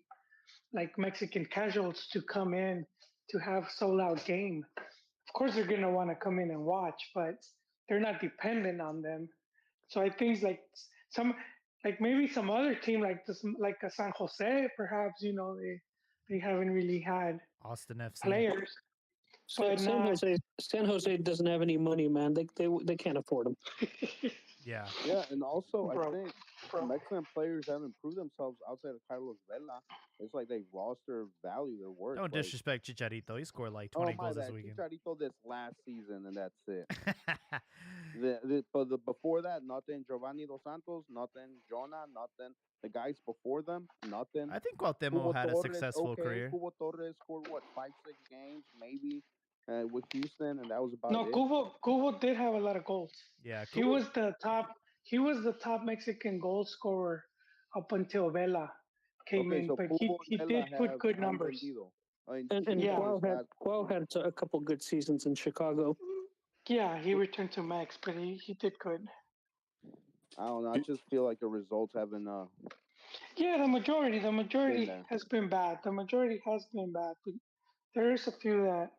like Mexican casuals to come in to have sold out game. Of course, they're gonna want to come in and watch, but they're not dependent on them. So I think maybe some other team like this, like a San Jose, perhaps they haven't really had Austin FC players. San Jose doesn't have any money, man. They can't afford them. Yeah, and also I think Mexican players haven't proved themselves outside of Carlos Vela. It's like they lost their value, their worth. Don't disrespect Chicharito. He scored like 20 goals this weekend. Chicharito this last season, and that's it. Before that, nothing. Giovanni Dos Santos, nothing. Jonah, nothing. The guys before them, nothing. I think Cuauhtemoc had a successful career. Cubo Torres scored 5-6 games, maybe, with Houston, and that was about it. Cubo did have a lot of goals. Yeah, He was the top. He was the top Mexican goal scorer up until Vela came in, but he did put good numbers. And Cuau had a couple good seasons in Chicago. Yeah, he returned to Max, but he did good. I don't know. I just feel like the results haven't Yeah, the been majority there. has been bad. The majority has been bad, but there's a few that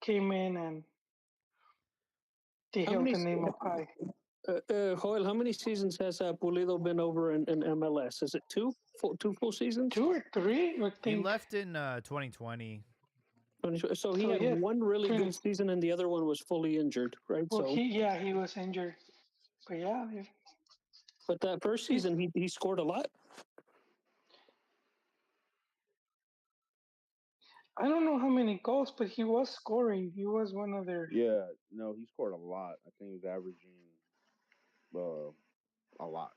came in and they How held many, the name up high. Joel, how many seasons has Pulido been over in MLS? Is it two full seasons? 2 or 3, I He think. left in 2020. So he So had yeah, one really 20 good season and the other one was fully injured, right? Well, So, he was injured, but yeah, but that first he's. season he scored a lot. I don't know how many goals, but he was scoring. He was one of their. Yeah, no, he scored a lot. I think he was averaging a lot.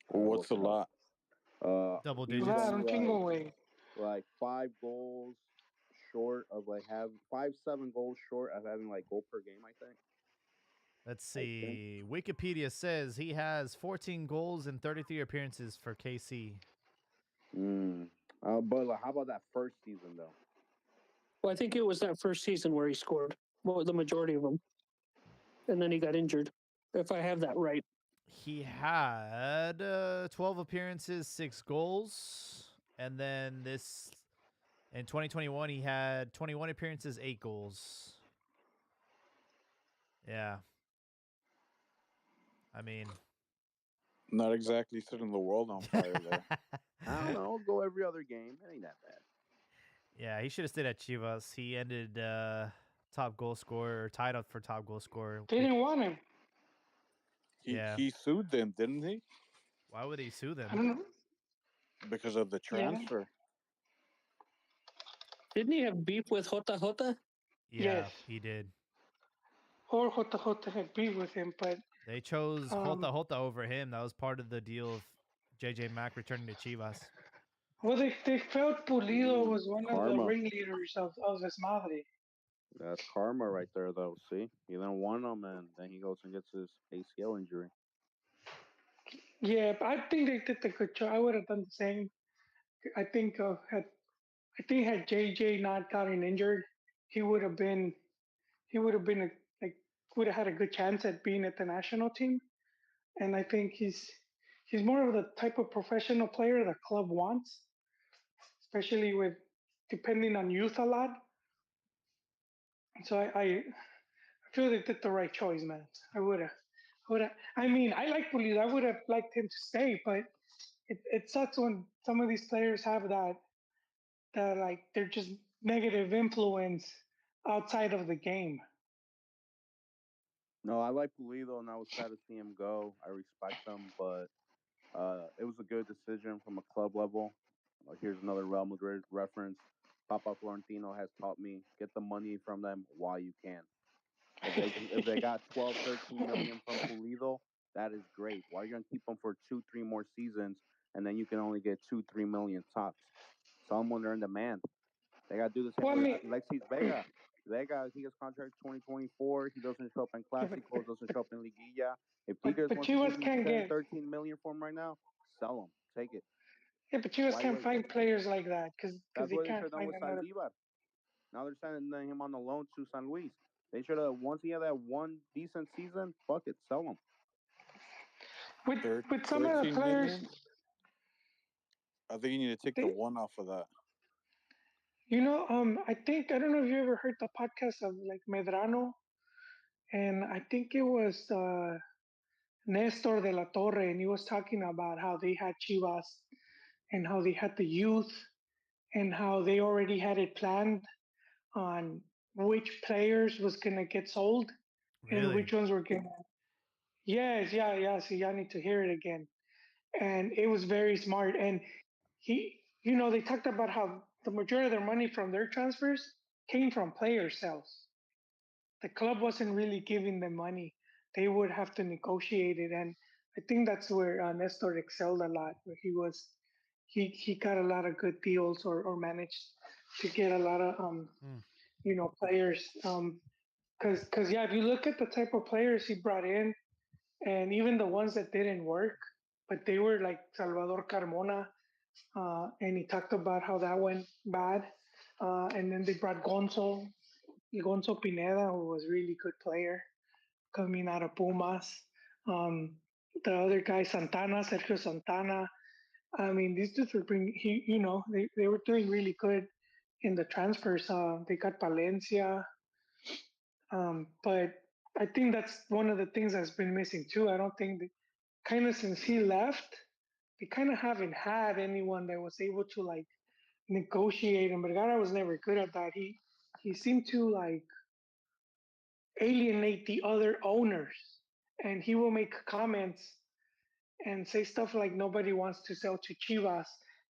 What's a lot? Double He was digits. Claro, only un chingo, güey. like 5 goals short of like have 7 goals short of having like goal per game. I think. Let's see. Wikipedia says he has 14 goals and 33 appearances for KC. But like, how about that first season though? Well, I think it was that first season where he scored the majority of them, and then he got injured. If I have that right. He had 12 appearances, 6 goals, and then in 2021 he had 21 appearances, 8 goals. Yeah. I mean, not exactly setting the world on fire there. I don't know. Go every other game. It ain't that bad. Yeah, he should have stayed at Chivas. He ended top goal scorer, tied up for top goal scorer. They didn't want him. He sued them, didn't he? Why would he sue them? I don't know. Because of the transfer. Didn't he have beef with JJ? Yeah, Yes. he did. Or Jota had beef with him, but they chose Jota over him. That was part of the deal of JJ Mack returning to Chivas. Well, they felt Pulido was one of the ringleaders of Desmadre. That's karma right there, though. See, he then won them, and then he goes and gets his ACL injury. Yeah, but I think they did a good job. I would have done the same. I think had JJ not gotten injured, he would have been would have had a good chance at being at the national team. And I think he's more of the type of professional player the club wants, especially with depending on youth a lot. So I feel they did the right choice, man. I would have. I mean, I like Pulido. I would have liked him to stay, but it sucks when some of these players have that like they're just negative influence outside of the game. No, I like Pulido, and I was sad to see him go. I respect him, but it was a good decision from a club level. Here's another Real Madrid reference. Papa Florentino has taught me, get the money from them while you can. If they got 12, 13 million from Pulido, that is great. Why are you going to keep them for 2, 3 more seasons, and then you can only get 2, 3 million tops? Someone they're in demand. They got to do the same with Alexis Vega. He has contract 2024. He doesn't show up in Clásicos, doesn't show up in Liguilla. If Tigres wants to give you 10, 13 million for him right now, sell him. Take it. Yeah, but Chivas can't find players like that because they can't find another. Now they're sending him on the loan to San Luis. They should have, once he had that one decent season, fuck it, sell him. With some of the players, million? I think you need to take the one off of that. You know, I don't know if you ever heard the podcast of like Medrano, and I think it was Nestor de la Torre, and he was talking about how they had Chivas and how they had the youth and how they already had it planned on which players was gonna get sold and which ones were gonna. Yes, yeah. So y'all need to hear it again, and it was very smart. And they talked about how the majority of their money from their transfers came from player sales. The club wasn't really giving them money; they would have to negotiate it, and I think that's where Nestor excelled a lot. Where he got a lot of good deals or managed to get a lot of players. Because yeah, if you look at the type of players he brought in, and even the ones that didn't work, but they were like Salvador Carmona, and he talked about how that went bad. And then they brought Gonzo, Gonzo Pineda, who was really good player coming out of Pumas. Um, the other guy, Santana, Sergio Santana. I mean, these dudes were bringing, they were doing really good in the transfers. They got Valencia. But I think that's one of the things that's been missing too. I don't think, kind of since he left, they kind of haven't had anyone that was able to like negotiate. And Vergara was never good at that. He seemed to like alienate the other owners, and he will make comments and say stuff like nobody wants to sell to Chivas.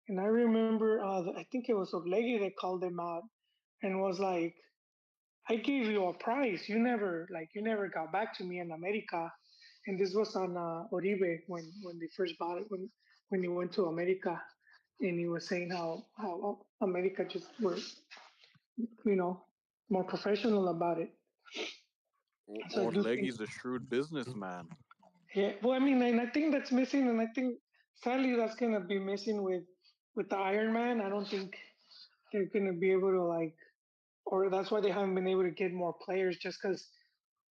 And I remember, I think it was Orlegi that called him out and was like, "I gave you a price. You never got back to me in America." And this was on Oribe when they first bought it when he went to America, and he was saying how America just were you know more professional about it. So I do think, Orlegi's a shrewd businessman. yeah. Well, I mean, and I think that's missing, and I think sadly that's gonna be missing with the Iron Man. I don't think they're gonna be able to like, or that's why they haven't been able to get more players, just because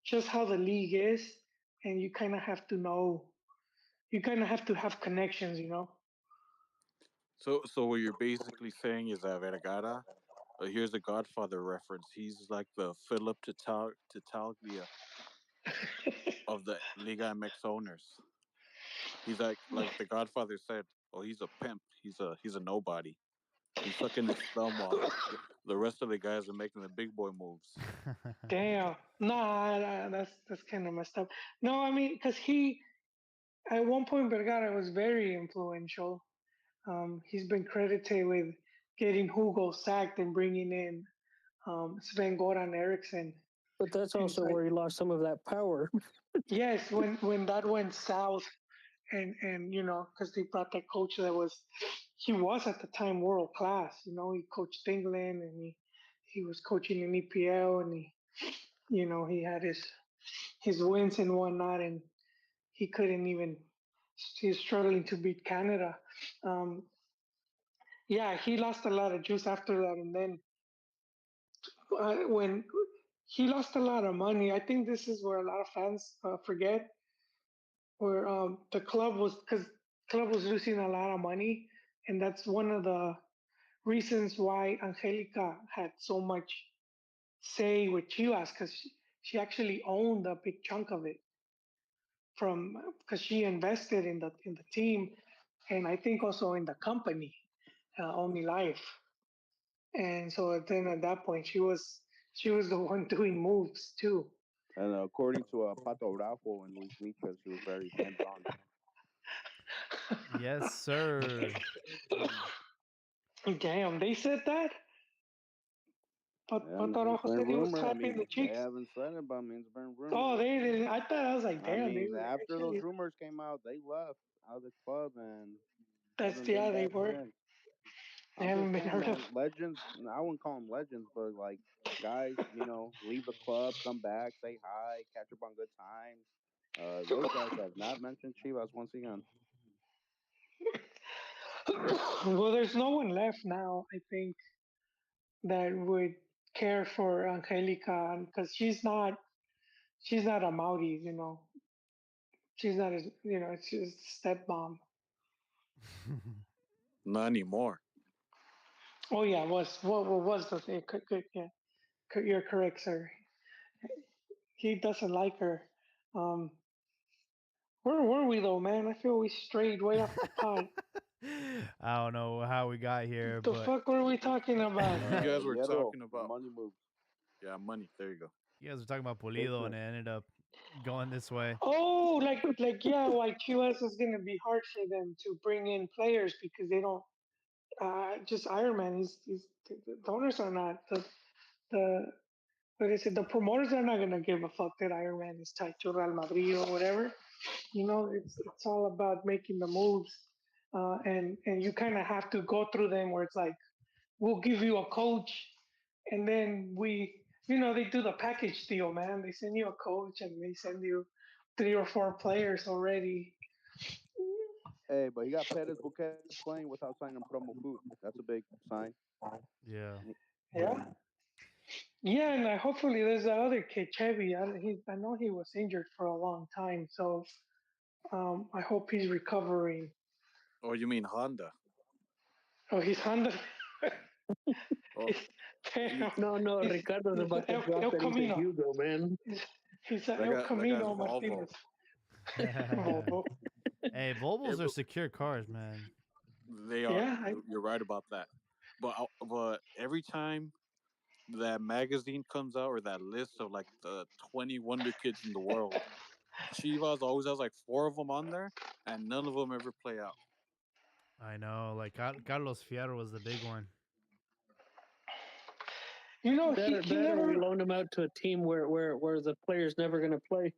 just how the league is, and you kind of have to know, you kind of have to have connections, you know. So what you're basically saying is that Vergara, here's a Godfather reference. He's like the Philip Titaglia of the Liga MX owners. He's like the Godfather said. Oh, he's a pimp. He's a nobody. He's sucking his thumb while the rest of the guys are making the big boy moves. Damn, nah, that's kind of messed up. No, I mean, because he at one point Vergara was very influential. He's been credited with getting Hugo sacked and bringing in Sven Goran Eriksson. But that's And also so, where he lost some of that power. yes, when that went south, and because they brought that coach that he was at the time world class. He coached England, and he was coaching in EPL, and he had his wins and whatnot, and he couldn't even. He's struggling to beat Canada. Um, yeah, he lost a lot of juice after that, and then when he lost a lot of money, I think this is where a lot of fans forget where the club was because club was losing a lot of money, and that's one of the reasons why Angelica had so much say with Chivas because she actually owned a big chunk of it from because she invested in the team, and I think also in the company, Only Life. And so then at that point she was the one doing moves too. And according to Pato Rafo and Luis Mika, she was very hands on. Yes, sir. Damn, they said that. But Yeah, I mean, it's Patarajo been said he was rumor. I clapping mean, the they cheeks. haven't said it, but I mean, it's been rumor. Oh, they didn't. I thought I was like, I damn, they mean, were after those actually. rumors came out, they left out of the club and That's haven't been yeah, they back were. since. They I'm haven't just been saying, heard of. man, legends. I wouldn't call them legends, but like guys, leave the club, come back, say hi, catch up on good times. Those guys have not mentioned Chivas once again. Well, there's no one left now. I think that would care for Angelica because she's not a Maori. She's not a. She's a stepmom. Not anymore. Oh yeah, what was the thing? Yeah, you're correct, sir. He doesn't like her. Um, where were we though, man? I feel we strayed way off the pod. I don't know how we got here, The but fuck were we talking about? You guys were Hierro, talking about money moves. money. There you go. you guys were talking about Pulido and Business. it ended up going this way. Oh, like yeah, like QS is gonna be hard for them to bring in players because they don't. Just Iron Man. He's the owners are not the what is it? The promoters are not gonna give a fuck that Iron Man is tied to Real Madrid or whatever. It's all about making the moves, and you kind of have to go through them where it's like we'll give you a coach, and then they do the package deal, man. They send you a coach and they send you three or four players already. Hey, but he got Perez Buquets playing without signing promo food. That's a big sign. Yeah. Yeah, Yeah, and hopefully there's that other kid, Chevy. I know he was injured for a long time, so I hope he's recovering. Or you mean Honda? Oh, he's Honda. Oh, he's, damn, No, he's, Ricardo's he's about to drop El that he said Camino. Hugo, man. He's that El guy's Camino Volvo. Martinez. Volvo. Hey, Yeah, Volvos are secure cars, man. they are. Yeah, You're right about that. But every time that magazine comes out or that list of like the 20 wonder kids in the world, Chivas always has like 4 of them on there, and none of them ever play out. I know, like Carlos Fierro was the big one. you know he That or we never. loaned him out to a team where the player's never going to play.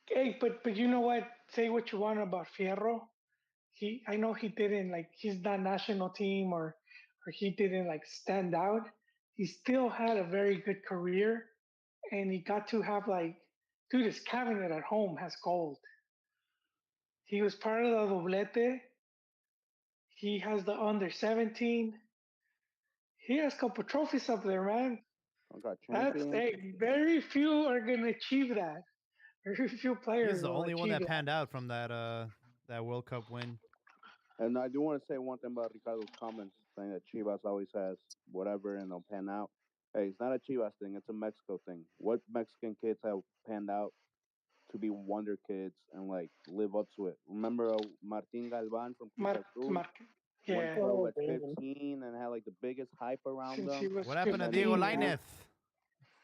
Hey, but you know what? Say what you want about Fierro. I know he didn't like he's not national team or he didn't like stand out. He still had a very good career, and he got to have like, dude, his cabinet at home has gold. He was part of the doblete. He has the under 17. He has a couple trophies up there, man. I got That's champions. very few are gonna achieve that. Very few He was players the will only one achieve that that. panned out from that World Cup win. And I do want to say one thing about Ricardo's comments saying that Chivas always has whatever and they'll pan out. Hey, it's not a Chivas thing, it's a Mexico thing. What Mexican kids have panned out to be wonder kids and like live up to it? Remember Martin Galvan from Cruz Mar- Azul? Mar- Went yeah, pro Oh, at man. 15 and had like the biggest hype around since he them. was What happened to 15, Diego man. Lainez?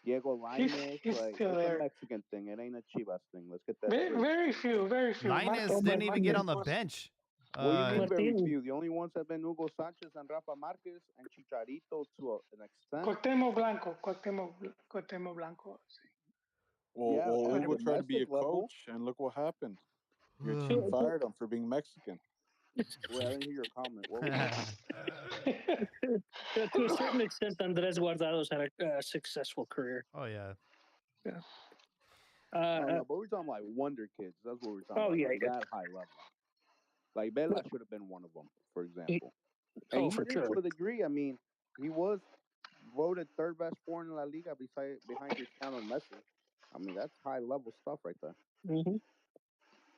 Diego He's Lainez, he's like still it's a there. Mexican thing. It ain't a Chivas thing. Let's get that Very, straight. very few, very few. Lainez Oh, didn't even get on the was- bench. What do you mean very Martin. few? The only ones have been Hugo Sanchez and Rafa Marquez and Chicharito to an extent. Cuauhtémoc Blanco. Well, Yeah, well, on a Hugo tried to be a domestic level. coach, and look what happened. Your Uh, team fired him for being Mexican. Wait, I didn't hear your comment. What was that? To a certain extent, Andres Guardados had a successful career. oh yeah. No, but we're talking like wonder kids. That's what we're talking Oh, about. yeah, Like yeah. that high level. Like Bella should have been one of them, for example. Oh, And he for did sure. to a degree. I mean, he was voted third best foreign in La Liga behind Cristiano and Messi. I mean, that's high level stuff right there. Mm-hmm.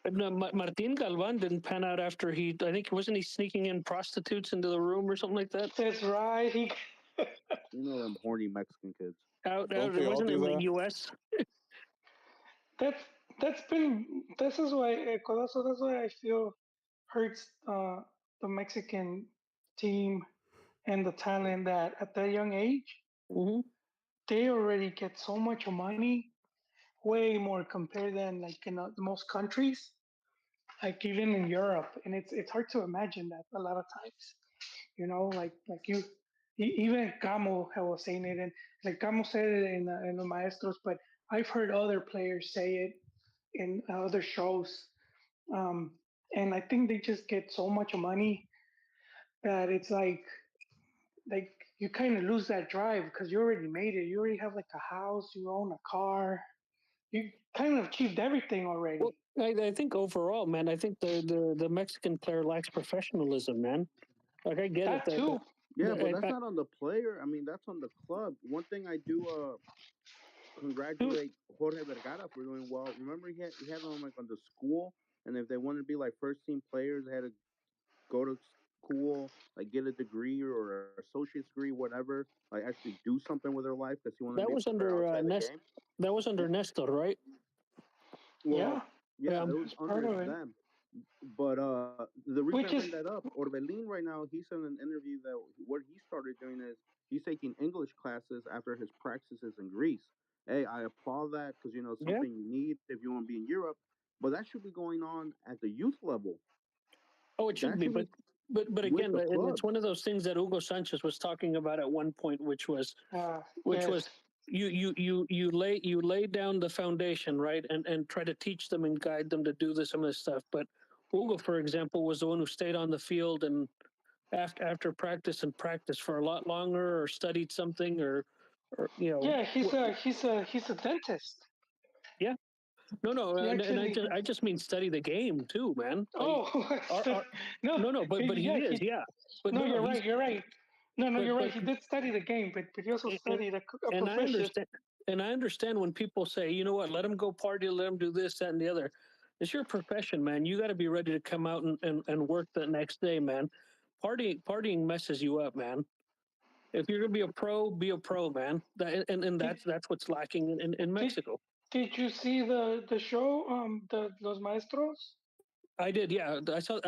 But no, Martin Galvan didn't pan out after I think, wasn't he sneaking in prostitutes into the room or something like that? That's right. You know them horny Mexican kids. Out, Don't it they all wasn't do in the that? U.S. that's that's been this is why Colasso, that's why I feel hurts the Mexican team and the talent that at that young age Mm-hmm. they already get so much money, way more compared than like in most countries, like even in Europe, and it's hard to imagine that a lot of times, like you, even Camo was saying it, and like Camo said it in the Maestros, but I've heard other players say it in other shows, um, and I think they just get so much money that it's like you kind of lose that drive because you already made it. You already have like a house, you own a car, you kind of achieved everything already. Well, I think overall, man, I think the Mexican player lacks professionalism, man. Like I get That it. too. Yeah, but that's not on the player. I mean, that's on the club. One thing I do congratulate Jorge Vergara for doing well. Remember, he had them like on the school, and if they wanted to be like first team players, they had to go to school, like get a degree or an associate's degree, whatever. Like actually do something with their life because he wanted to that be a was player under outside the game. that was under Nestor, right? Well, yeah, Yeah. it was It's part under of it. them. But the reason Which I is bring that up, Orbelin right now, he said in an interview that what he started doing is he's taking English classes after his practices in Greece. Hey, I applaud that because you know it's Yeah. something you need if you want to be in Europe. But that should be going on at the youth level. Oh, it should That be, should but with again, the it's clubs. one of those things that Hugo Sanchez was talking about at one point, which was yes. you lay down the foundation, right, and try to teach them and guide them to do some of this stuff. But Hugo, for example, was the one who stayed on the field and after practice for a lot longer, or studied something, or you know. Yeah, he's a dentist. Yeah. No, He and actually. I just mean study the game too, man. Like, Oh, our, no, but he yeah, is, yeah. But no, no, you're he's right. You're right. No, but you're right. but He did study the game, but he also and, studied a and I profession. understand, and I understand when people say, you know what, let them go party, let them do this, that, and the other. It's your profession, man. You got to be ready to come out and work the next day, man. Partying messes you up, man. If you're gonna be a pro, man. And Did, that's what's lacking in did Mexico. did you see the show the Los Maestros? I did, yeah. I saw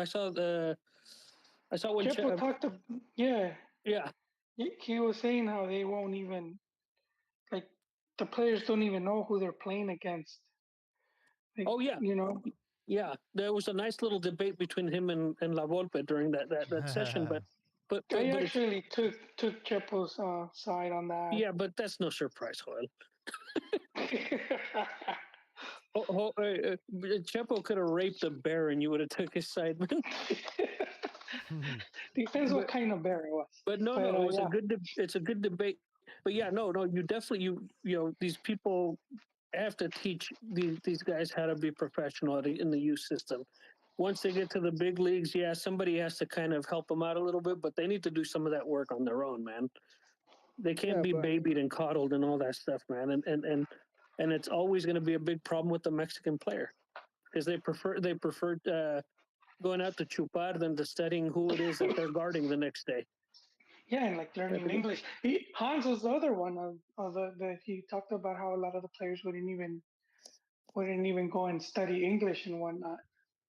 when Chepo talked to, yeah, yeah. he was saying how they won't even, like, the players don't even know who they're playing against. Like, Oh yeah, you know, yeah. There was a nice little debate between him and La Volpe during that session, I but it's actually took Chepo's side on that. yeah, but that's no surprise, Joel. Chepo could have raped a bear and you would have took his side, man. Depends what kind of bear it was. But no, But it was yeah, it's a good debate. But yeah, no, you definitely you know these people have to teach these guys how to be professional in the youth system. Once they get to the big leagues, yeah, somebody has to kind of help them out a little bit, but they need to do some of that work on their own, man. They can't Yeah, be but babied and coddled and all that stuff, man. And it's always going to be a big problem with the Mexican player because they prefer going out to chupar than to studying who it is that they're guarding the next day. yeah, and like learning English. Hans was the other one of the he talked about how a lot of the players wouldn't even go and study English and whatnot.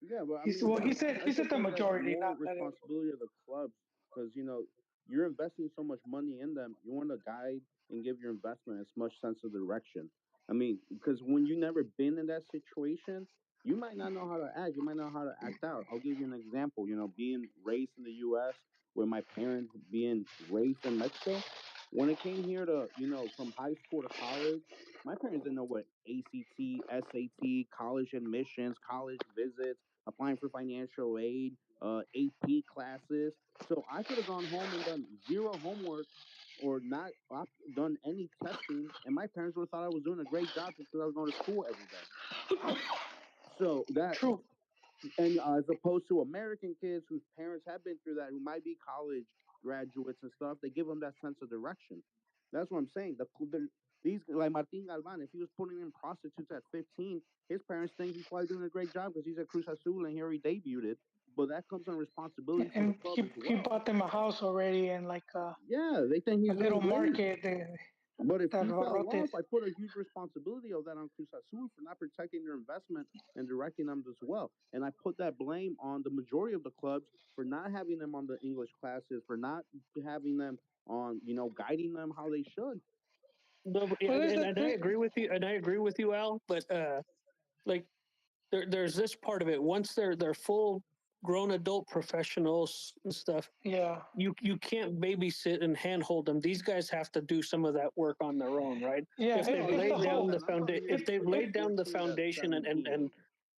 yeah, but I He's mean, well, I he said just the think that's majority, more not everyone. responsibility of the clubs because you're investing so much money in them. You want to guide and give your investment as much sense of direction. I mean, because when you never been in that situation, you might not know how to act. You might not know how to act out. I'll give you an example. Being raised in the U.S. with my parents being raised in Mexico. When it came here to from high school to college, my parents didn't know what ACT, SAT, college admissions, college visits, applying for financial aid, AP classes. So I could have gone home and done zero homework or not done any testing, and my parents would have thought I was doing a great job just because I was going to school every day. So that, True. and as opposed to American kids whose parents have been through that, who might be college graduates and stuff, they give them that sense of direction. That's what I'm saying. These like Martin Galvan, if he was putting in prostitutes at 15, his parents think he's probably doing a great job because he's at Cruz Azul and here he debuted. But that comes on responsibility for the And club as he well. bought them a house already and like Yeah, they think a he's little doing great. market. But if The he fell barrotes. off, I put a huge responsibility of that on Cruz Azul for not protecting their investment and directing them as well. And I put that blame on the majority of the clubs for not having them on the English classes, for not having them on, guiding them how they should. No, Well, there's and I agree with you, Al. But like there's this part of it. Once they're full grown adult professionals and stuff, yeah, you can't babysit and handhold them. These guys have to do some of that work on their own, right? yeah. If they've It's the laid down whole. the foundation, if they've laid down the 14 to foundation 17.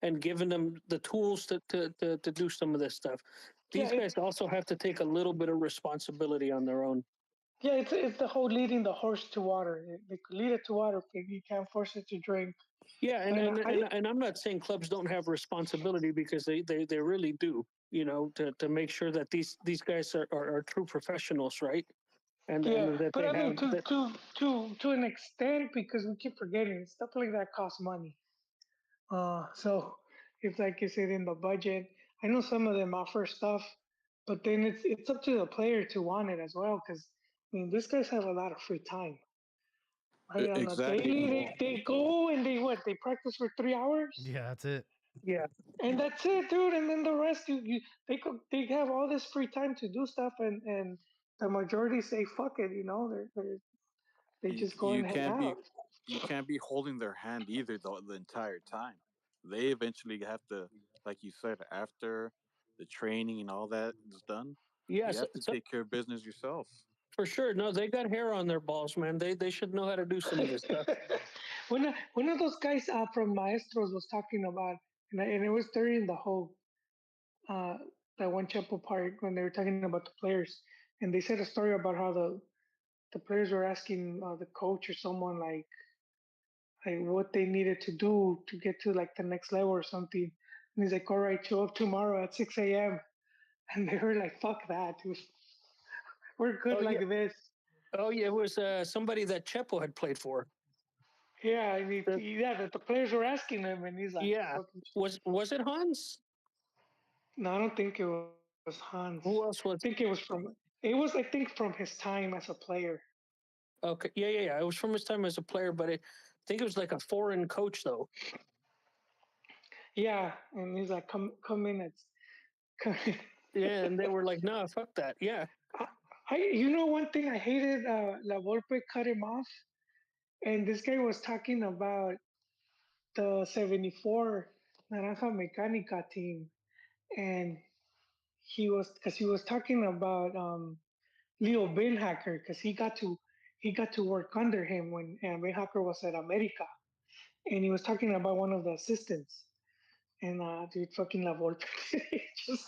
and given them the tools to do some of this stuff, Yeah, these guys also have to take a little bit of responsibility on their own. yeah. It's the whole leading the horse to water. They could lead it to water, but you can't force it to drink. Yeah, And and I'm not saying clubs don't have responsibility because they really do. To make sure that these guys are true professionals, right? yeah, And that but they I have mean to that. to to an extent because we keep forgetting stuff like that costs money. So it's like you said in the budget. I know some of them offer stuff, but then it's up to the player to want it as well. Because I mean, these guys have a lot of free time, right? On a Exactly. daily, Well, they go and they practice for 3 hours, Yeah, that's it. Yeah, and that's it, dude. And then the rest, they have all this free time to do stuff, and the majority say fuck it, they you just go you and hang can't be out. you can't be holding their hand either the entire time. They eventually have to, like you said, after the training and all that is done, yeah. you have to take care of business yourself. For sure. No, they got hair on their balls, man. They should know how to do some of this stuff. One of those guys from Maestros was talking about, and it was during the whole uh, that one chapel part when they were talking about the players, and they said a story about how the players were asking the coach or someone like what they needed to do to get to like the next level or something, and he's like, "All right, show up tomorrow at 6 a.m." And they were like, "Fuck that, dude." we're good Oh yeah. like this. Oh yeah. It was somebody that Chepo had played for. Yeah, I mean, The, yeah, that the players were asking him, and he's like, yeah. fucking. Was it Hans? No, I don't think it was Hans. Who I else think was? it was from. It was, I think, from his time as a player. Okay. Yeah. It was from his time as a player, but I think it was like a foreign coach though. Yeah, and he's like, come in. It's. Come in. Yeah, and they were like, "No, fuck that." Yeah. I, you know, one thing I hated. La Volpe cut him off, and this guy was talking about the '74 Naranja Mecánica team, and he was talking about Leo Binhacker because he got to work under him when Binhacker was at America, and he was talking about one of the assistants, and dude, fucking La Volpe just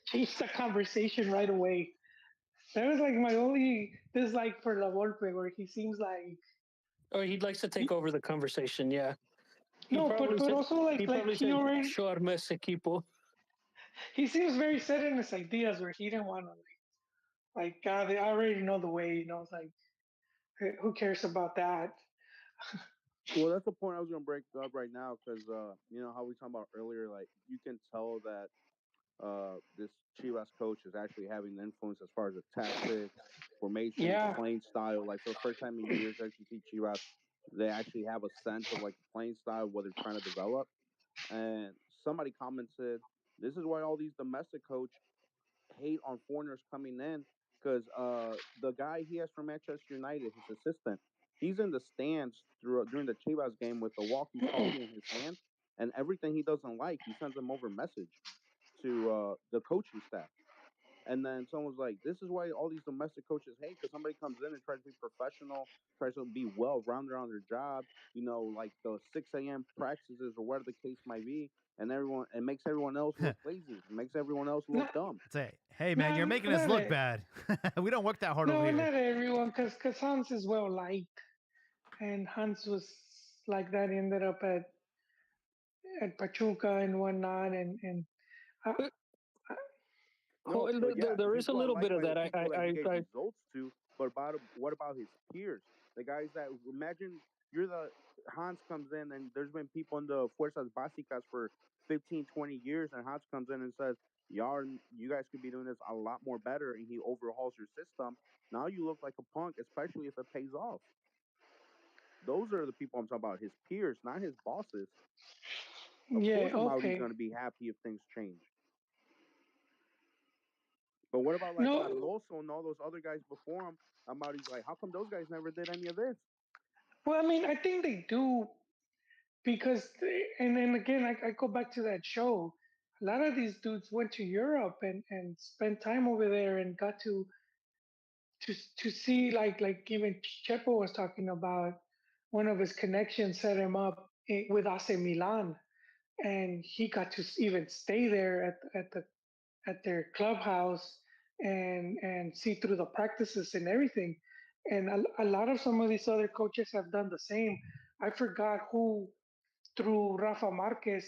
changed the conversation right away. That was like my only dislike for La Volpe, where he seems like Oh, he likes to take over the conversation. Yeah. He no, probably but said. also He like probably he said, already "Shormes equipo." he seems very set in his ideas, where he didn't want to like God, I already know the way, you know. It's like who cares about that? Well, that's the point I was gonna break up right now because you know how we talked about earlier. Like you can tell that this Chivas coach is actually having the influence as far as the tactics, formations, Yeah, playing style. Like for the first time in years, I actually see Chivas. They actually have a sense of like the playing style, what they're trying to develop. And somebody commented, "This is why all these domestic coach hate on foreigners coming in because the guy he has from Manchester United, his assistant, he's in the stands during the Chivas game with a walkie-talkie in his hand, and everything he doesn't like, he sends them over message to the coaching staff. And then someone's like, "This is why all these domestic coaches hate because somebody comes in and tries to be professional, tries to be well rounded on their job, you know, like the 6 a.m. practices or whatever the case might be, and everyone it makes everyone else look lazy, it makes everyone else look not dumb." Say, hey man, you're not making us not look a, bad. We don't work that hard over no, here. not everyone, because Hans is well liked, and Hans was like that. He ended up at Pachuca and whatnot, and uh, But, uh, well, No, but yeah, there he's is a well little bit liked of by the that. people that he gave I results to. But what about his peers? The guys that imagine you're the Hans comes in and there's been people in the Fuerzas Básicas for 15, 20 years, and Hans comes in and says, "Y'all, you guys could be doing this a lot more better," and he overhauls your system. Now you look like a punk, especially if it pays off. Those are the people I'm talking about. His peers, not his bosses. Of yeah, course, Amaury's okay. going to be happy if things change. But what about like No, Cardoso and all those other guys before him? Amaury's like, how come those guys never did any of this? well, I mean, I think they do because, and then again, I go back to that show. A lot of these dudes went to Europe and spent time over there and got to see like even Chepo was talking about one of his connections set him up with AC Milan, and he got to even stay there at their clubhouse and see through the practices and everything. And a lot of some of these other coaches have done the same. I forgot who through Rafa Marquez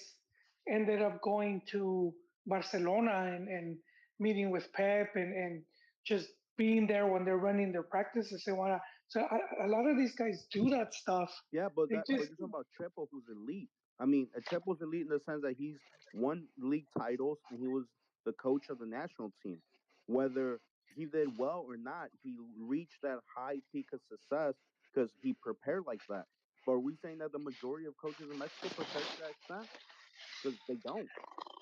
ended up going to Barcelona and meeting with Pep and just being there when they're running their practices and whatnot. So a lot of these guys do that stuff. Yeah, but They but just you're talking about Chepo, who's elite. I mean, Chepo's elite in the sense that he's won league titles and he was the coach of the national team. Whether he did well or not, he reached that high peak of success because he prepared like that. But are we saying that the majority of coaches in Mexico prepare to that extent? Because they don't.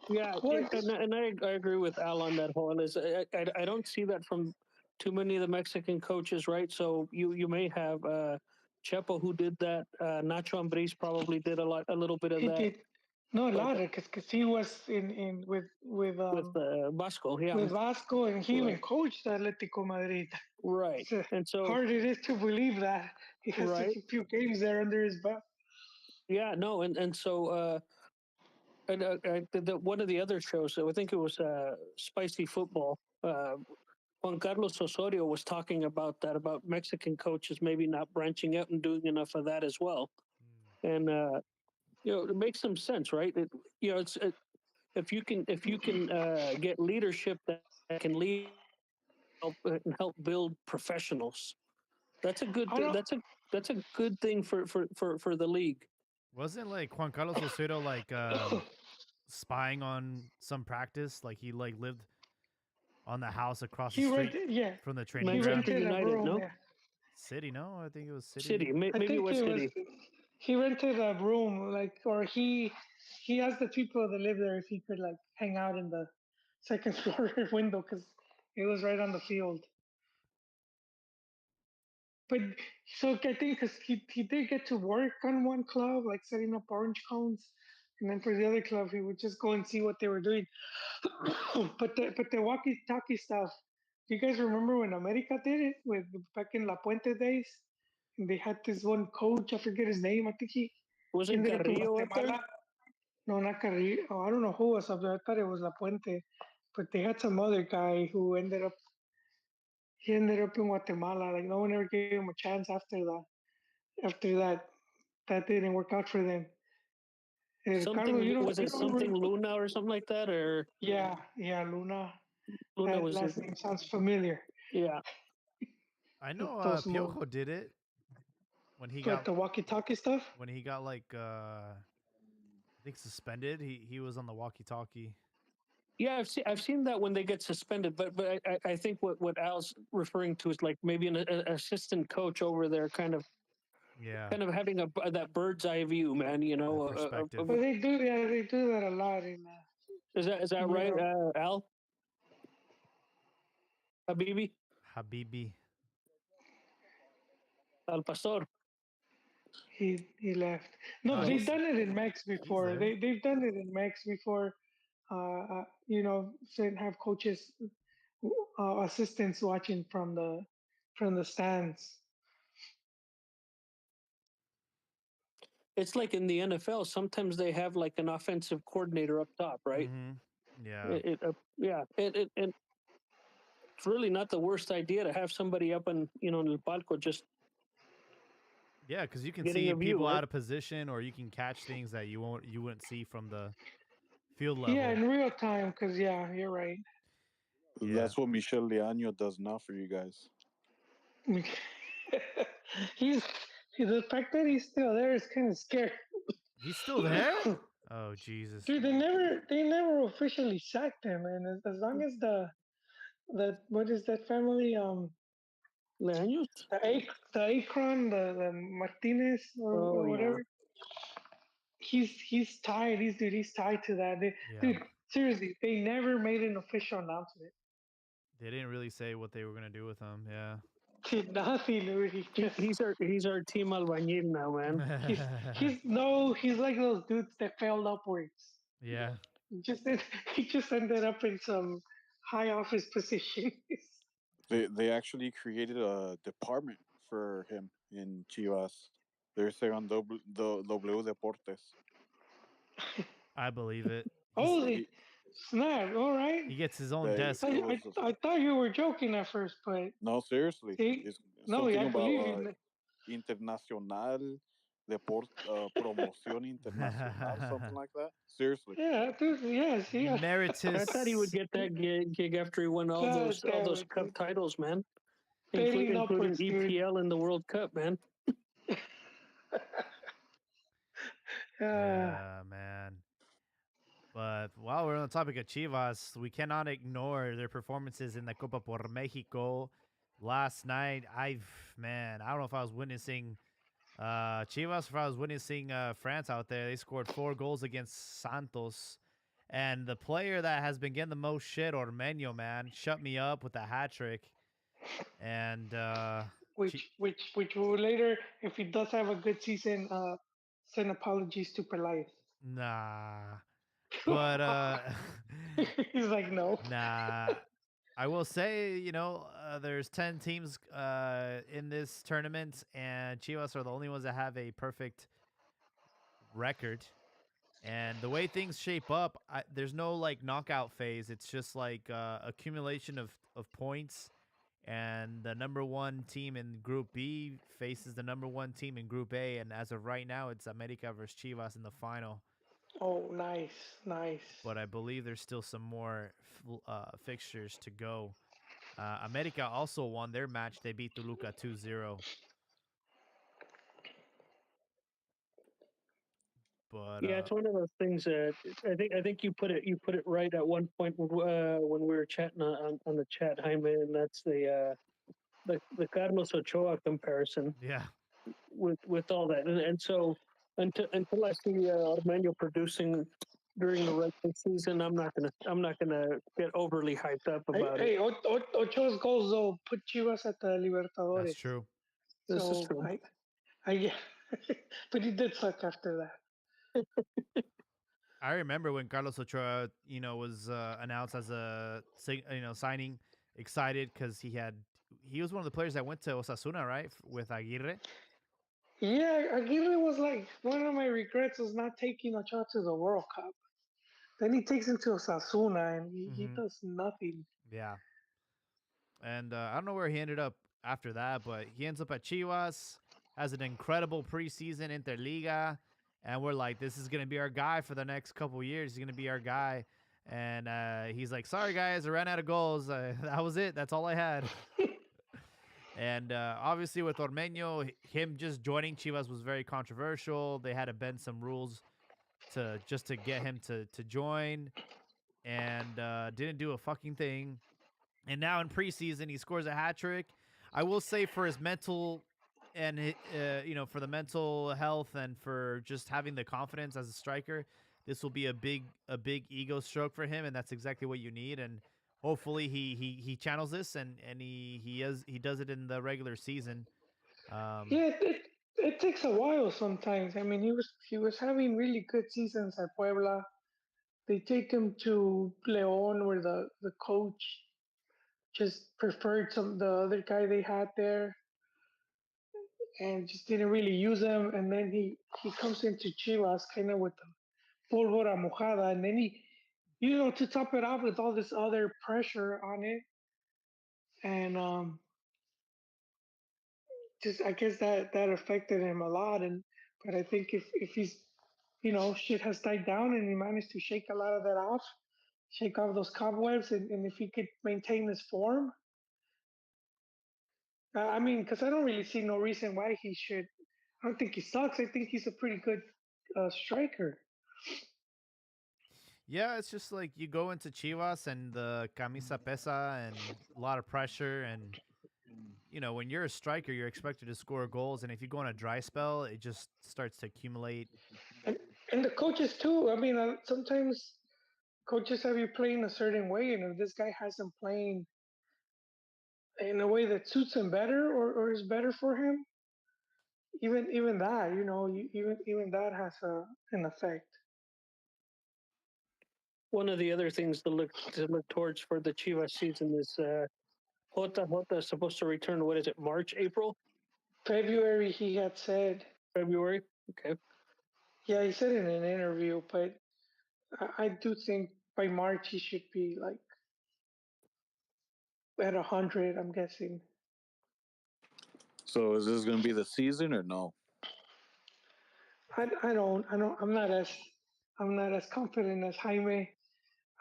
Yeah, what and I agree with Al on that whole. Is I don't see that from too many of the Mexican coaches, right? So you may have Chepo who did that. Nacho Ambriz probably did a little bit of he that, did no, a but lot because he was in with Vasco, yeah, with Vasco, and he even right, coached Atletico Madrid. right, It's and so hard it is to believe that he has such right, a few games there under his belt. yeah, no, and so one of the other shows, so I think it was Spicy Football. Juan Carlos Osorio was talking about that, about Mexican coaches maybe not branching out and doing enough of that as well. And it makes some sense, right? It's if you can get leadership that can lead help build professionals. That's a good. I don't. That's a good thing for the league. Wasn't like Juan Carlos Osorio like spying on some practice? Like he like lived on the house across the He street rented, yeah. from the training He ground. Manchester rented a United, room. no Yeah. City, no, I think it was City. City. I Maybe it think was it was. City. He rented a room, like, or he asked the people that live there if he could like hang out in the second floor window because it was right on the field. But so I think because he did get to work on one club, like setting up orange cones, and then for the other club he would just go and see what they were doing. but the walkie-talkie stuff. Do you guys remember when America did it with back in La Puente days? And they had this one coach, I forget his name. I think he Wasn't ended up in Carrillo up there? Guatemala. No, not Carrillo. Oh, I don't know who was up there. I thought it was La Puente, but they had some other guy who ended up. He ended up in Guatemala. Like no one ever gave him a chance after that. After that, that didn't work out for them. Ricardo, Something was you it don't something remember? Luna or something like that, or Yeah, yeah, Luna. Luna That was it? last name sounds familiar. Yeah. I know Those moves. Piojo did it when he Like got the walkie-talkie stuff. like I think suspended. He was on the walkie-talkie. Yeah, I've seen that when they get suspended, but I think what Al's referring to is like maybe an assistant coach over there, kind of Yeah, having that bird's eye view, man. You that know, perspective. But they do, yeah, they do that a lot is that in right, Europe. Al? Habibi, Habibi. Al Pastor. He left. No, No, they've he's done it in Mex he's before. there. They've done it in Mex before. Have coaches, assistants watching from the stands. It's like in the NFL. Sometimes they have like an offensive coordinator up top, right? Mm-hmm. Yeah. Yeah. It's really not the worst idea to have somebody up in in the palco just Yeah, because you can getting see a view, people right? out of position, or you can catch things that you wouldn't see from the field Yeah, level. in real time. Cause yeah, you're right. Yeah. That's what Michel Leaño does now for you guys. he's the fact that he's still there is kind of scary. He's still there? Oh Jesus. Dude, they never officially sacked him, and as long as the what is that family Leaños? the Akron the Martinez Oh or yeah. whatever, he's tied. He's tied to that. Yeah. Dude, seriously, they never made an official announcement. They didn't really say what they were gonna do with him. Yeah. Did nothing, dude. He just He's our team albañil now, man. he's he's like those dudes that failed upwards. Yeah. Just he just ended up in some high office position. They actually created a department for him in Chivas. They're saying on W Deportes. I believe it. Holy snap! All right. He gets his own They, desk. it was I thought you were joking at first, but no, seriously. see, It's no, something I believe about you. Internacional Promoción Internacional, something like that. Seriously. Yeah, dude, yes, yeah. I thought he would Emeritus. get that gig after he won all God those damn it, cup dude. titles, man. Failing Including upwards, dude. EPL and the World Cup, man. Yeah, man. But while we're on the topic of Chivas, we cannot ignore their performances in the Copa Por Mexico last night. I don't know if I was witnessing Chivas, if I was witnessing France out there. They scored 4 goals against Santos. And the player that has been getting the most shit, Ormeño, man, shut me up with a hat trick. And which will later, if he does have a good season, send apologies to Pelaez. nah. But he's like, no. nah. I will say, there's 10 teams in this tournament, and Chivas are the only ones that have a perfect record. And the way things shape up, there's no like knockout phase. It's just like accumulation of points. And the number 1 team in Group B faces the number 1 team in Group A. And as of right now, it's America versus Chivas in the final. Oh, nice. But I believe there's still some more fixtures to go. America also won their match. They beat Toluca 2-0. But Yeah, it's one of those things that I think you put it right at one point when we were chatting on the chat, Jaime, and that's the Carlos Ochoa comparison yeah, with all that, and so until I see Armando producing during the regular season, I'm not gonna get overly hyped up about it. Ocho's goals though put Chivas at the that's Libertadores. true. This is So true. yeah, but he did suck after that. I remember when Carlos Ochoa, was announced as signing. Excited because he was one of the players that went to Osasuna, right, with Aguirre. Yeah, Aguirre was like one of my regrets was not taking Ochoa to the World Cup. Then he takes him to Osasuna and he Mm-hmm. does nothing. Yeah, and I don't know where he ended up after that, but he ends up at Chivas, has an incredible preseason Interliga, and we're like, this is gonna be our guy for the next couple years. He's gonna be our guy, and he's like, sorry guys, I ran out of goals. That was it. That's all I had. And obviously with Ormeño, him just joining Chivas was very controversial. They had to bend some rules to get him to join, and didn't do a fucking thing. And now in preseason, he scores a hat trick. I will say for his mental and for the mental health and for just having the confidence as a striker, this will be a big ego stroke for him, and that's exactly what you need. And hopefully he channels this and he does it in the regular season. Yeah, it takes a while sometimes. I mean, he was having really good seasons at Puebla. They take him to León, where the coach just preferred the other guy they had there, and just didn't really use him. And then he comes into Chivas kind of with the pólvora mojada, and then to top it off with all this other pressure on it, and just I guess that affected him a lot. And but I think if he's shit has died down and he managed to shake a lot of that off, shake off those cobwebs, and if he could maintain his form, I mean, because I don't really see no reason why he should. I don't think he sucks. I think he's a pretty good striker. Yeah, it's just like you go into Chivas and the camisa pesa and a lot of pressure. And when you're a striker, you're expected to score goals, and if you go on a dry spell, it just starts to accumulate. And, and the coaches too. I mean, sometimes coaches have you playing a certain way, and if this guy hasn't playing in a way that suits him better or is better for him, even that, even that has an effect. One of the other things to look towards for the Chivas season is Jota is supposed to return. What is it? March, April, February, he had said. February? Okay. Yeah, he said in an interview, but I do think by March he should be like at 100. I'm guessing. So is this going to be the season or no? I'm not as confident as Jaime.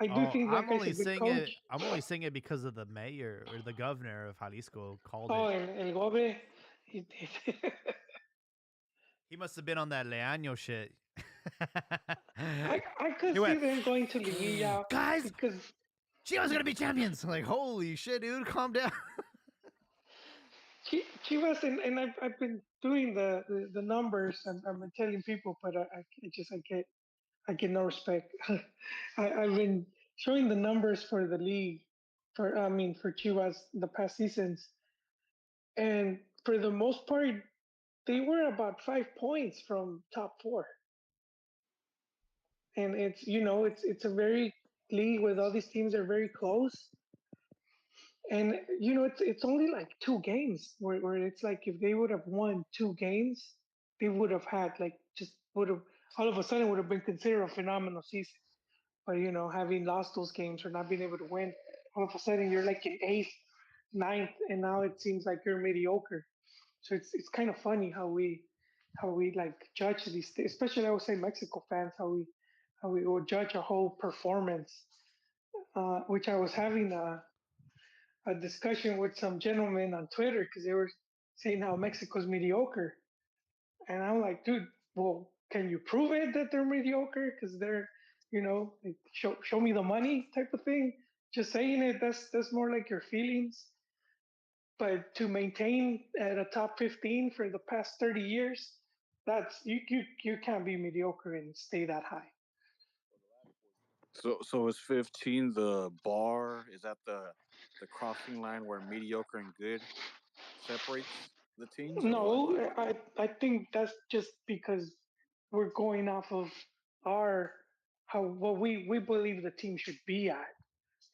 I do Oh, think that guy's a good coach. I'm only saying it because of the mayor or the governor of Jalisco called Oh, it. El Gobe, he, He must have been on that Leaño shit. I could He see went, them going to Liguilla guys, because Chivas gonna be champions. I'm like, holy shit, dude, calm down. Chivas, and I've been doing the numbers and I've been telling people, but I get no respect. I've been showing the numbers for the league, for Chivas the past seasons, and for the most part, they were about 5 points from top four. And it's a very league with all these teams are very close, and it's only like 2 games where it's like if they would have won 2 games, they would have had like just would have all of a sudden would have been considered a phenomenal season. But having lost those games or not being able to win, all of a sudden you're like in eighth, ninth, and now it seems like you're mediocre. So it's kind of funny how we like judge these things, especially I would say Mexico fans, how we will judge a whole performance. Which I was having a discussion with some gentlemen on Twitter because they were saying how Mexico's mediocre, and I'm like, dude, well, can you prove it that they're mediocre? Because they're, like, show me the money type of thing. Just saying it, that's more like your feelings. But to maintain at a top 15 for the past 30 years, that's you can't be mediocre and stay that high. So is 15 the bar? Is that the crossing line where mediocre and good separates the teams, or what? No, I think that's just because we're going off of our how what we believe the team should be at.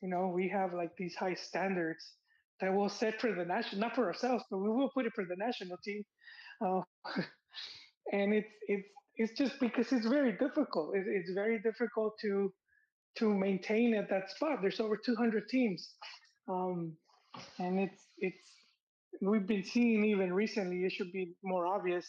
We have like these high standards that we'll set for the national, not for ourselves, but we will put it for the national team. Uh, and it's just because it's very difficult. It's very difficult to maintain at that spot. There's over 200 teams, um, and it's we've been seeing even recently. It should be more obvious,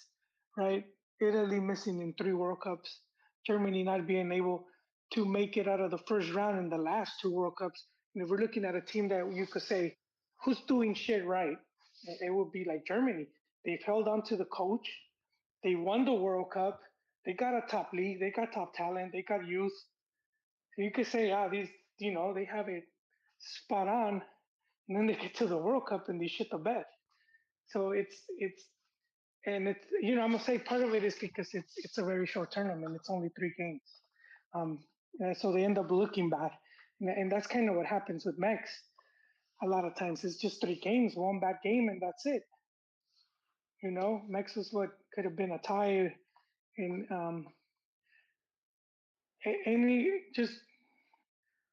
right? Italy missing in 3 World Cups, Germany not being able to make it out of the first round in the last 2 World Cups. And if we're looking at a team that you could say, who's doing shit right, it would be like Germany. They've held on to the coach. They won the World Cup. They got a top league. They got top talent. They got youth. So you could say, these, they have it spot on. And then they get to the World Cup and they shit the bed. So I'm gonna say part of it is because it's a very short tournament. It's only 3 games, um, so they end up looking bad, and that's kind of what happens with Mex. A lot of times it's just 3 games, one bad game, and that's it. Mex was what could have been a tie in any just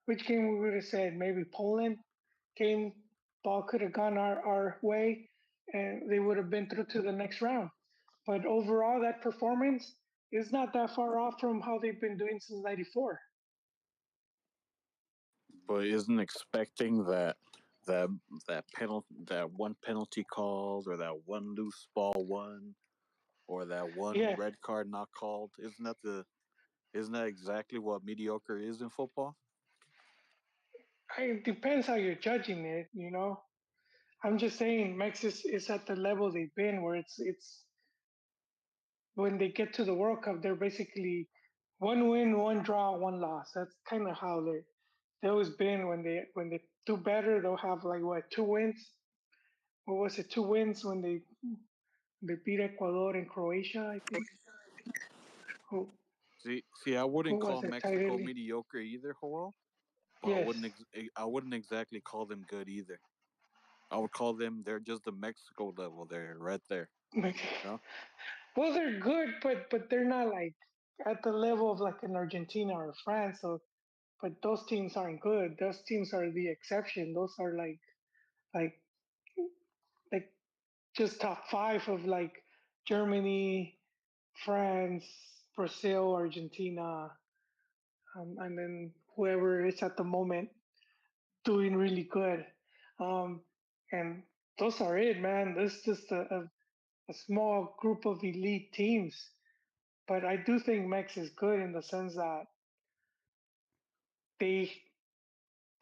which game we would have said maybe Poland game ball could have gone our way, and they would have been through to the next round. But overall, that performance is not that far off from how they've been doing since '94. But isn't expecting that that one penalty called, or that one loose ball won, or that one Yeah, red card not called, isn't that exactly what mediocre is in football? it depends how you're judging it. I'm just saying, Mex is at the level they've been, where it's when they get to the World Cup, they're basically one win, one draw, one loss. That's kind of how they always been. When they do better, they'll have like what 2 wins. What was it? 2 wins when they beat Ecuador and Croatia, I think. Who See, I who wouldn't was call it? Mexico Italy. mediocre either, Joel. But Yes. I wouldn't exactly call them good either. I would call them, they're just the Mexico level. They're right there. You know? Well, they're good, but they're not like at the level of like an Argentina or France. So, but those teams aren't good. Those teams are the exception. Those are like like just top five of like Germany, France, Brazil, Argentina, and then whoever is at the moment doing really good. Um, and those are it, man. This is just a small group of elite teams. But I do think Mex is good in the sense that they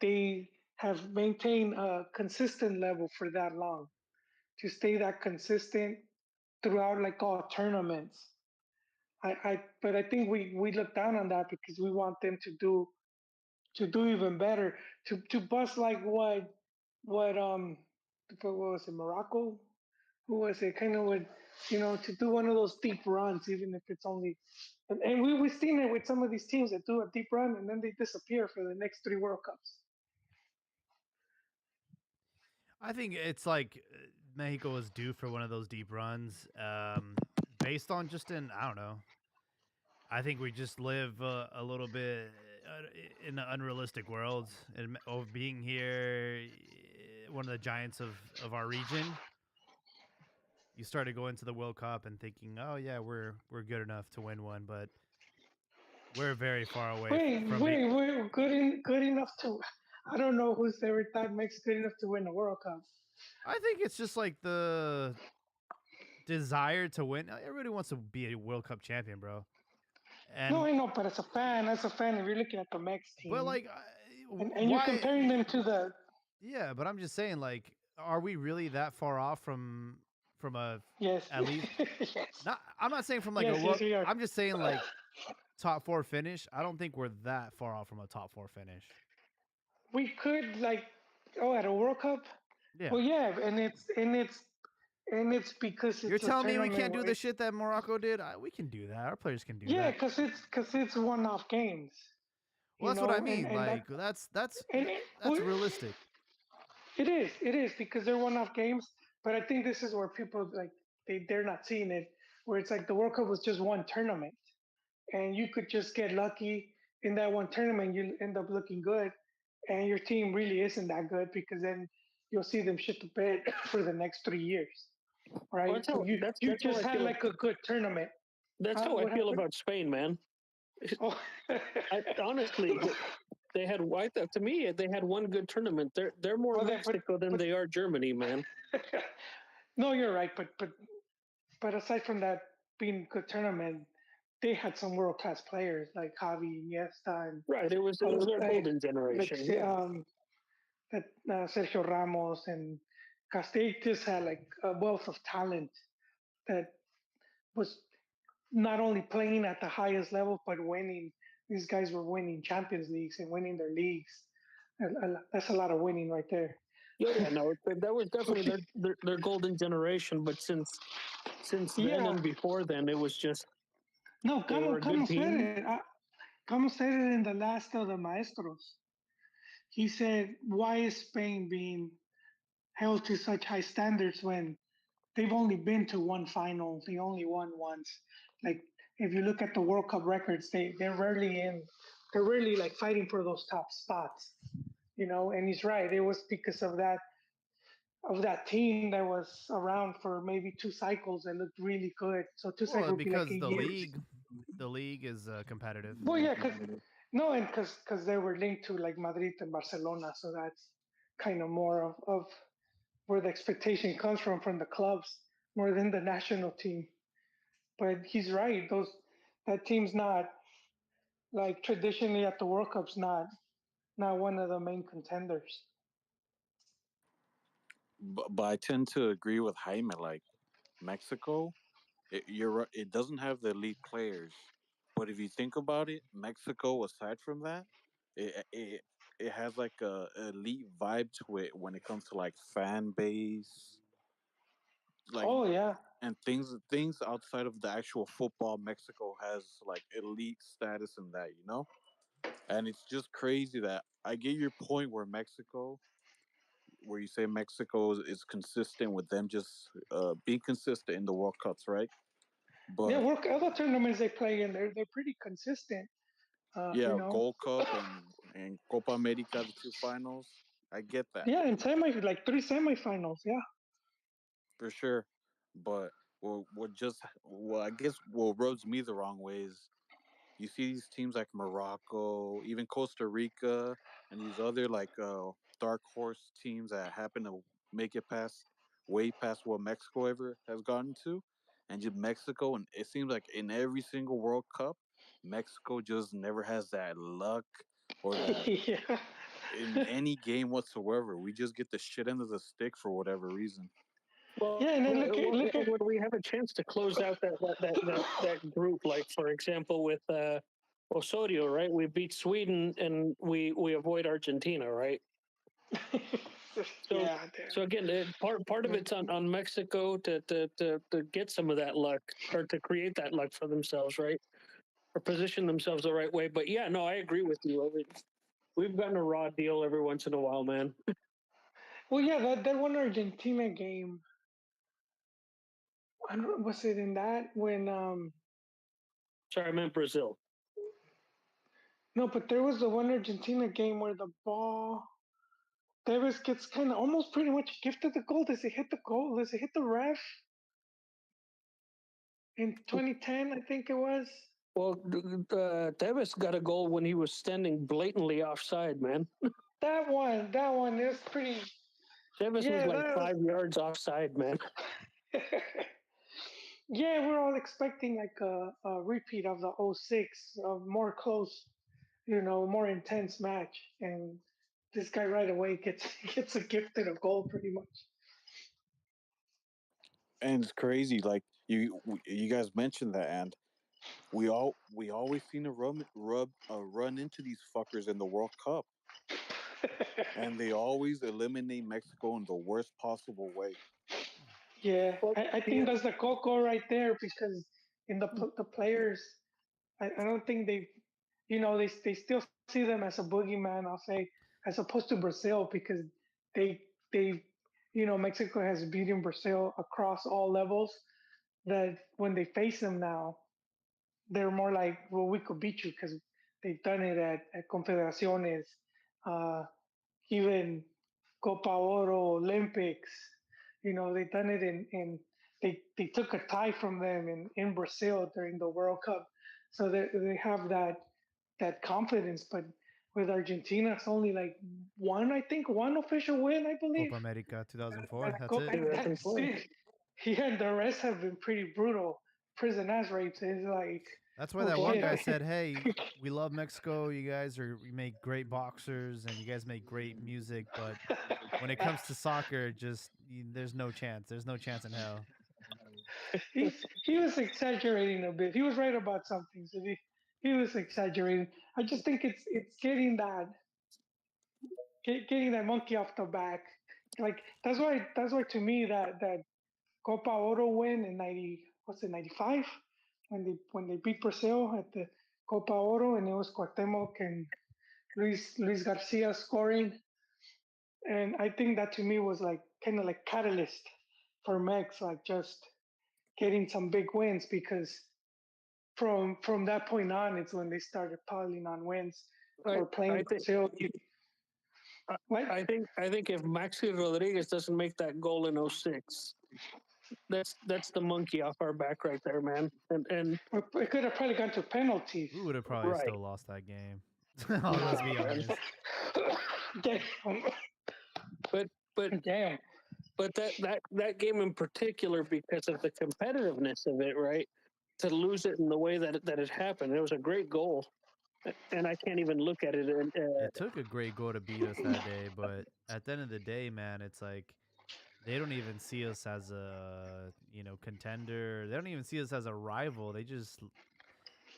they have maintained a consistent level for that long. To stay that consistent throughout like all tournaments. But I think we look down on that because we want them to do even better. To bust like what was it, Morocco? Who was it? Kind of would, to do one of those deep runs, even if it's only. And we've seen it with some of these teams that do a deep run and then they disappear for the next 3 World Cups. I think it's like Mexico is due for one of those deep runs, based on just I don't know. I think we just live a little bit in an unrealistic world, and of being here, one of the giants of our region. You start to go into the World Cup and thinking, oh yeah, we're good enough to win one, but we're very far away Wait, from being. wait, we're good enough to. I don't know who's ever thought Mexico good enough to win a World Cup. I think it's just like the desire to win. Everybody wants to be a World Cup champion, bro. No, And I know, but as a fan, if you're looking at the Mex but team, like, and you're why? comparing them to the Yeah, but I'm just saying, like, are we really that far off from a Yes. at least? Yes. Not. I'm not saying from like a Yes, yes, world. we are. I'm just saying like top 4 finish. I don't think we're that far off from a top 4 finish. We could like, at a World Cup. Yeah. Well, yeah, and it's because You're it's a telling me we tournament can't do where the shit that Morocco did? We can do that. Our players can do yeah, that. because it's one-off games, Well, you that's what I know, mean. and that Like that's and well, realistic. it is because they're one-off games. But I think this is where people like they're not seeing it, where it's like the World Cup was just one tournament, and you could just get lucky in that one tournament. You end up looking good, and your team really isn't that good because then you'll see them shit the bed for the next 3 years, Well, right? that's But how you that's how just I had feel. like a good tournament. That's Huh? how I What feel happened? about Spain, man. Oh. I honestly, they had to me they had one good tournament. They're more Well, Mexico than but they are Germany, man. no, you're right. But aside from that being a good tournament, they had some world class players like Javi, Iniesta, and Right. It was other their golden like generation. Yeah. that Sergio Ramos and Castell just had like a wealth of talent that was not only playing at the highest level but winning. These guys were winning Champions Leagues and winning their leagues. That's a lot of winning right there. Oh yeah, no, that was definitely their golden generation. But since then Yeah. and before then, it was just No, they were a Camo good said team. it. Camo said it in the last of the Maestros. He said, "Why is Spain being held to such high standards when they've only been to one final? They only won once. Like if you look at the World Cup records, they're rarely in. They're really like fighting for those top spots, you know." And he's right. It was because of that team that was around for maybe 2 cycles and looked really good. So two Well, cycles would be like because 8 years. the league is competitive. Well, yeah, no, and because they were linked to like Madrid and Barcelona, so that's kind of more of where the expectation comes from the clubs more than the national team. But he's right; that team's not like traditionally at the World Cup's not one of the main contenders. But I tend to agree with Jaime. Like Mexico, it doesn't have the elite players, but if you think about it, Mexico, aside from that, it has like a elite vibe to it when it comes to like fan base, like Oh yeah, and things outside of the actual football. Mexico has like elite status in that, you know. And it's just crazy that I get your point where you say Mexico is consistent with them just being consistent in the World Cups, right? yeah. But Work other tournaments they play in, they're pretty consistent. You yeah, know, Gold Cup and Copa America, the two finals. I get that yeah, in like 3 semifinals. Yeah. for sure. But I guess what rubs me the wrong way is you see these teams like Morocco, even Costa Rica, and these other like dark horse teams that happen to make it past way past what Mexico ever has gotten to, and just Mexico, and it seems like in every single World Cup, Mexico just never has that luck or that Yeah. in any game whatsoever. We just get the shit end of the stick for whatever reason. Yeah, Well, and then look at when we have a chance to close out that group, like for example with Osorio, right? We beat Sweden and we avoid Argentina, right? So yeah, so again, part of it's on Mexico to get some of that luck or to create that luck for themselves, right? Or position themselves the right way. But yeah, no, I agree with you. I mean, we've gotten a raw deal every once in a while, man. well, yeah, that one Argentina game. I don't, was it in that when Sorry, I meant Brazil. no, but there was the one Argentina game where the ball Davis gets kind of almost pretty much gifted the goal. Does it hit the goal? Does it hit the ref in 2010? I think it was. Well, Tevez got a goal when he was standing blatantly offside, man. That one is pretty. Tevez was Yeah, like that 5 yards offside, man. was. Yeah, we're all expecting like a repeat of the '06, a more close, more intense match. And this guy right away gets a gifted a goal pretty much. And it's crazy. Like you guys mentioned that, and we always seem to run into these fuckers in the World Cup, and they always eliminate Mexico in the worst possible way. Yeah, Well, I think that's the coco right there because in the players, I don't think they still see them as a boogeyman. I'll say as opposed to Brazil because they they Mexico has beaten Brazil across all levels. That when they face them now, they're more like, well, we could beat you because they've done it at Confederaciones, uh, even Copa Oro, Olympics. They've done it they took a tie from them in Brazil during the World Cup. So they have that confidence. But with Argentina, it's only like I think one official win, I believe. Copa America 2004. And That's it. that's it. Yeah, and the rest have been pretty brutal. Prison ass rapes. It's like, That's why oh that one guy shit. said, "Hey, we love Mexico. You make great boxers and you guys make great music, but when it comes to soccer, there's no chance. There's no chance in hell." he was exaggerating a bit. He was right about something. So he was exaggerating. I just think it's getting that monkey off the back. Like that's why to me that Copa Oro win in 95 when they beat Brazil at the Copa Oro, and it was Cuauhtemoc and Luis Garcia scoring. And I think that to me was like kind of like catalyst for Mex, like just getting some big wins because from that point on, it's when they started piling on wins I, or playing I think Brazil. What? I think if Maxi Rodriguez doesn't make that goal in 06, that's the monkey off our back right there, man. And It could have probably gone to penalties. We would have probably right, still lost that game. Let's be honest. Damn. but but Damn. but that game in particular, because of the competitiveness of it, right? To lose it in the way that it happened, it was a great goal, and I can't even look at it. And It took a great goal to beat us that day, but at the end of the day, man, it's like they don't even see us as a contender. They don't even see us as a rival.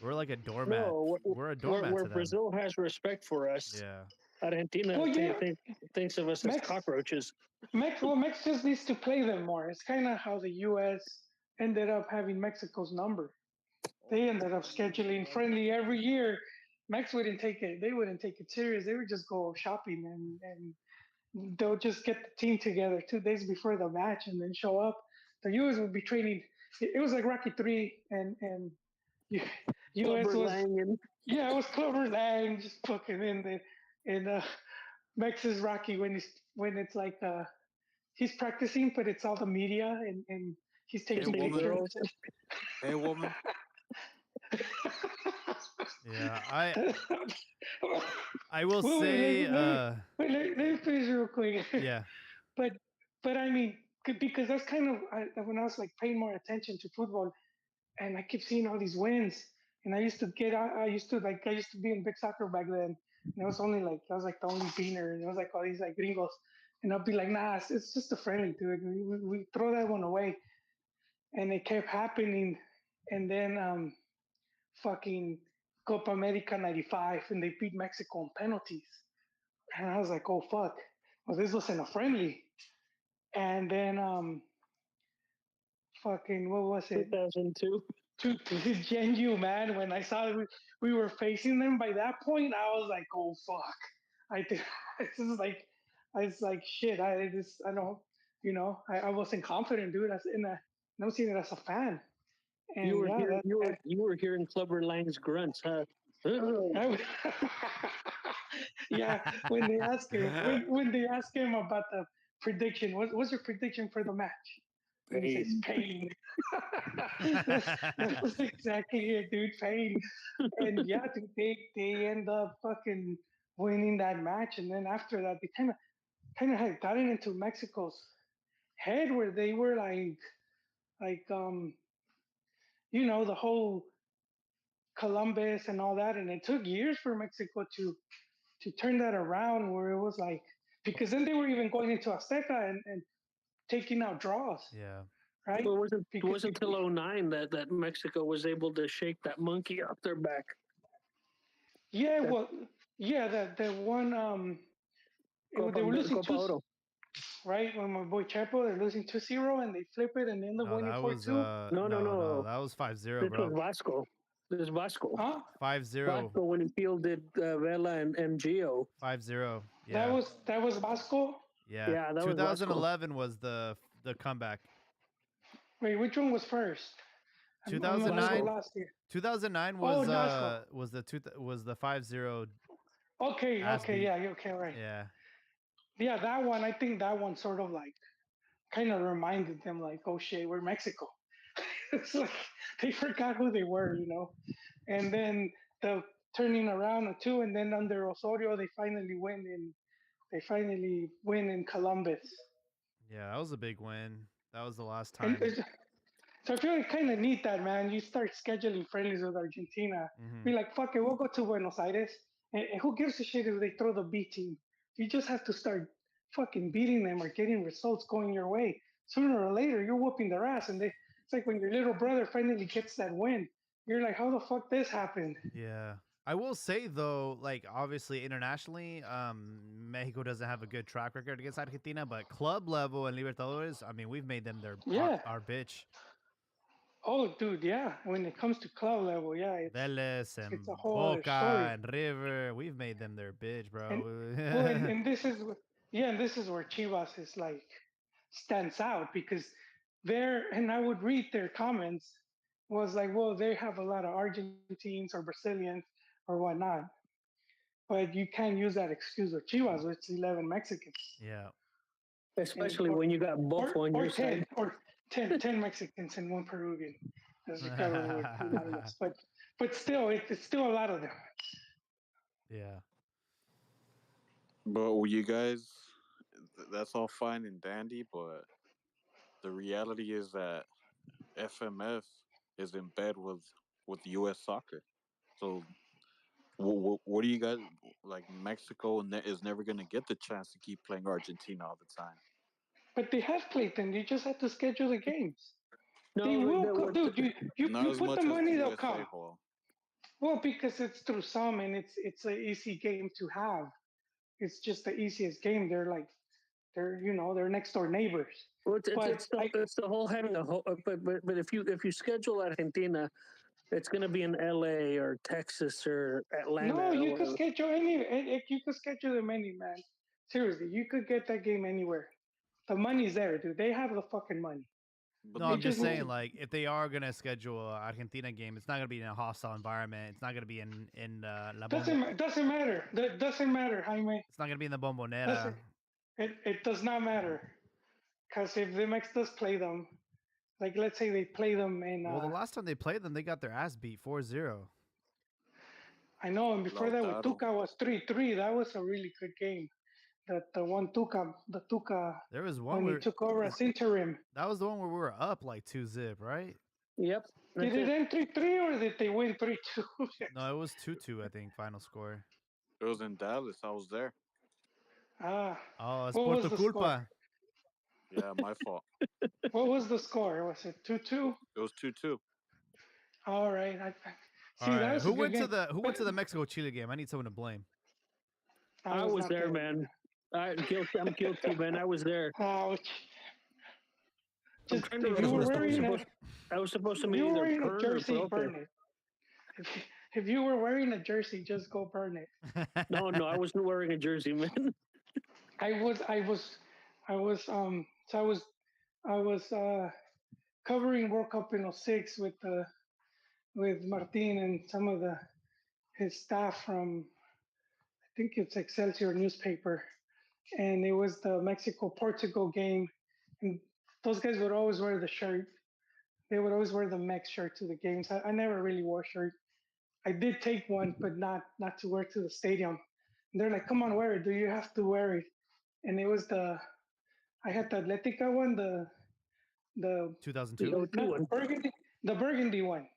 We're like a doormat. no, We're a doormat where to them. Brazil has respect for us, Yeah. Argentina Well, yeah. thinks of us as Mex, cockroaches. Mex just needs to play them more. It's kind of how the U.S. ended up having Mexico's number. They ended up scheduling friendly every year. Mex wouldn't take it. They wouldn't take it serious. They would just go shopping and they'll just get the team together 2 days before the match and then show up. The U.S. would be training. It was like Rocky 3 and U.S. Clubber was Lang and it was Clover Lang just fucking in the and Mex is Rocky when it's like he's practicing, but it's all the media and he's taking kissing woman. pictures. girls. Hey, woman. Yeah, I will Wait, say let me finish real quick. yeah. but but I mean, because that's kind of when I was like paying more attention to football, and I keep seeing all these wins, and I used to be in big soccer back then, and it was only like I was like the only beaner, and it was like all these like gringos, and I'll be like, nah, it's just a friendly, dude. We throw that one away, and it kept happening, and then fucking Copa America '95, and they beat Mexico on penalties, and I was like, oh fuck, well this wasn't a friendly, and then fucking what was it? 2002. To Genu, man, when I saw we were facing them by that point, I was like, oh fuck. I think this is like I was like shit, I don't I wasn't confident, dude. I was seeing it as a fan. You And were yeah, here. You were hearing Clubber Lang's grunts, huh? that yeah, when they ask him when they ask him about the prediction, what's your prediction for the match? And he says pain. That was exactly it, dude. Pain. And yeah, dude, they end up fucking winning that match, and then after that, they kind of had gotten into Mexico's head where they were like the whole Columbus and all that, and it took years for Mexico to turn that around where it was like because then they were even going into Azteca and taking out draws, Yeah. right? Well, it Because wasn't until 09 that Mexico was able to shake that monkey off their back. yeah, well, yeah, the one they were losing Copa Oro. right? When my boy Chepo, they're losing 2-0 and they flip it and end up No, winning that 4-2. was No. that was 5-0, This bro. was Vasco. This is Vasco. Huh? 5-0. Vasco when he fielded Vela and Gio. 5-0. Yeah. That was Vasco. Yeah. Yeah, that was 2011 was the comeback. Wait, which one was first? 2009 last year. 2009 was was the 5-0. Okay, ass okay, beat. yeah, okay, right. Yeah. Yeah, that one, I think that one sort of like kind of reminded them like, oh shit, we're Mexico. It's like they forgot who they were, you know. And then the turning around too, and then under Osorio they finally win in Columbus. Yeah, that was a big win. That was the last And time. so I feel like kind of neat that, man. You start scheduling friendlies with Argentina. Be like, fuck it, we'll go to Buenos Aires. And who gives a shit if they throw the B team? You just have to start fucking beating them or getting results going your way. Sooner or later, you're whooping their ass. And it's like when your little brother finally gets that win. You're like, how the fuck this happened? Yeah. I will say though, like obviously internationally, Mexico doesn't have a good track record against Argentina, but club level and Libertadores, I mean, we've made them our bitch. Oh, dude, yeah. When it comes to club level, yeah, Vélez and it's a whole other Boca story. and River, we've made them their bitch, bro. And this is where Chivas is like stands out because and I would read their comments was like, well, they have a lot of Argentines or Brazilians or whatnot, but you can't use that excuse with Chivas, with 11 Mexicans. Yeah. Especially when you got both on your 10, side. or 10 Mexicans and one Peruvian, as Ricardo would remind us. But still, it's still a lot of them. Yeah. But you guys, that's all fine and dandy, but the reality is that FMF is in bed with U.S. soccer. So what do you guys like? Mexico is never going to get the chance to keep playing Argentina all the time. But they have played them. You just have to schedule the games. No, they will come, dude. You put the money, they'll come. Well, because it's through some, and it's an easy game to have. It's just the easiest game. They're next door neighbors. Well, it's the whole having a whole. But if you schedule Argentina, it's going to be in LA or Texas or Atlanta. No, you could schedule you could schedule them any, man. Seriously, you could get that game anywhere. The money's there, dude. They have the fucking money. No, I'm just saying, like, if they are gonna schedule a Argentina game, it's not gonna be in a hostile environment. It's not gonna be in La Bombonera. Doesn't matter. That doesn't matter, Jaime. It's not gonna be in the Bombonera. It does not matter, because if the Mex does play them, like let's say they play them in. Well, the last time they played them, they got their ass beat 4-0. I know, and before that, with Tuca was 3-3. That was a really good game. The one Tuca. There was one when he took over as interim. That was the one where we were up like 2-0, right? Yep. Did it end 3-3 or did they win 3-2? No, it was 2-2, I think, final score. It was in Dallas. I was there. Ah. Oh, it's por tu culpa. Score? Yeah, my fault. What was the score? Was it 2-2? It was 2-2. All right. All right. Who went to the Mexico Chile game? I need someone to blame. I was there, man. I'm guilty, man. I was there. Ouch. I was supposed to be either a jersey, burn it. If you were wearing a jersey, just go burn it. No, I wasn't wearing a jersey, man. I was covering World Cup in 06 with Martin and some of his staff from, I think it's Excelsior newspaper, and it was the Mexico-Portugal game, and those guys would always wear the shirt. They would always wear the Mex shirt to the games. I never really wore a shirt. I did take one, but not to wear to the stadium. And they're like, "Come on, wear it. Do you have to wear it?" And it was I had the Atletica one, the 2002 the burgundy one.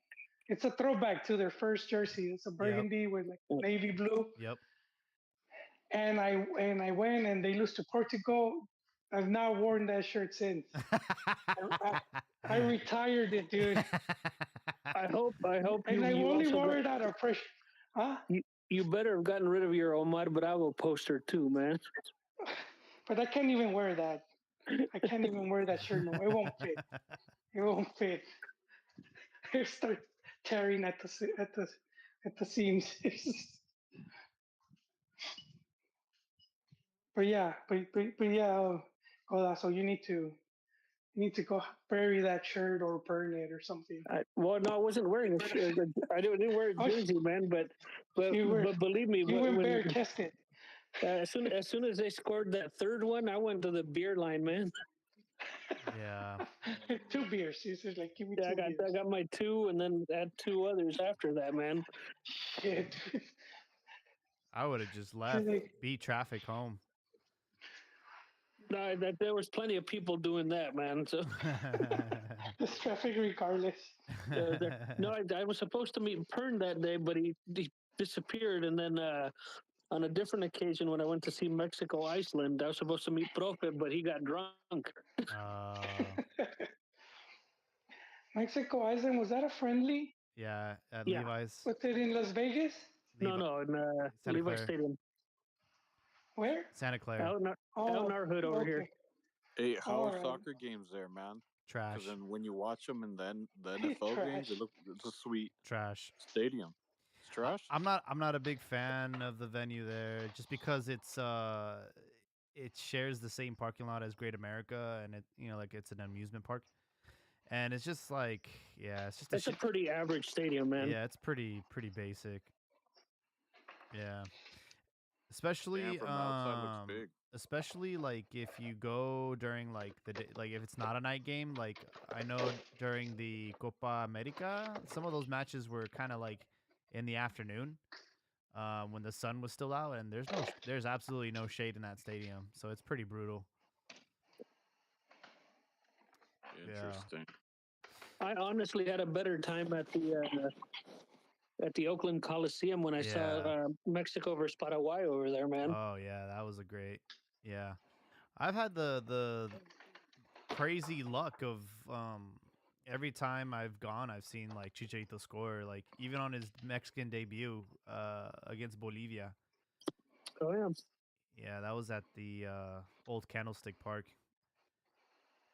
It's a throwback to their first jersey. It's a burgundy with like navy blue. Yep. and I went and they lose to Portugal. I've not worn that shirt since. I retired it, dude, I hope and I you only also wore got it out of pressure. Huh? you better have gotten rid of your Omar Bravo poster too, man. But I can't even wear that. I can't even wear that shirt no. It won't fit. It won't fit. It starts tearing at the seams. But yeah, but yeah, Koda, so you need to go bury that shirt or burn it or something. Well, no, I wasn't wearing a shirt. I didn't wear a Oh, jersey, man. you were But believe me, you went bare chested. as soon as they scored that third one, I went to the beer line, man. Yeah. 2 beers. He's just like, give me Yeah, I 2 got beers. I got my two, and then add two others after that, man. Shit. I would have just left, beat traffic home. No, there was plenty of people doing that, man. So This traffic regardless. no, I was supposed to meet Pern that day, but he disappeared, and then on a different occasion when I went to see Mexico Iceland, I was supposed to meet Profe, but he got drunk. Mexico Island, was that a friendly? Yeah, at Yeah. Levi's. Was it in Las Vegas? No, in Santa Levi Clara. Stadium. Where? Santa Clara. Out in our hood over here. Hey, how are Alright. soccer games there, man? Trash. Because then when you watch them and then the NFL games, Trash. it's a sweet Trash. stadium. It's trash. I'm not a big fan of the venue there, just because it shares the same parking lot as Great America, and like it's an amusement park, and it's just like, yeah, it's just It's a pretty average stadium, man. Yeah, it's pretty basic. Yeah, especially Damn, from the outside looks big. especially like if you go during like the day, like if it's not a night game. Like I know during the Copa America, some of those matches were kind of like in the afternoon, when the sun was still out, and there's absolutely no shade in that stadium, so it's pretty brutal. Interesting. I honestly had a better time at the Oakland Coliseum when I saw Mexico versus Paraguay over there, man. Oh yeah, that was a great. Yeah, I've had the crazy luck of every time I've gone, I've seen like Chicharito score, like even on his Mexican debut against Bolivia. Oh yeah. Yeah, that was at the old Candlestick Park.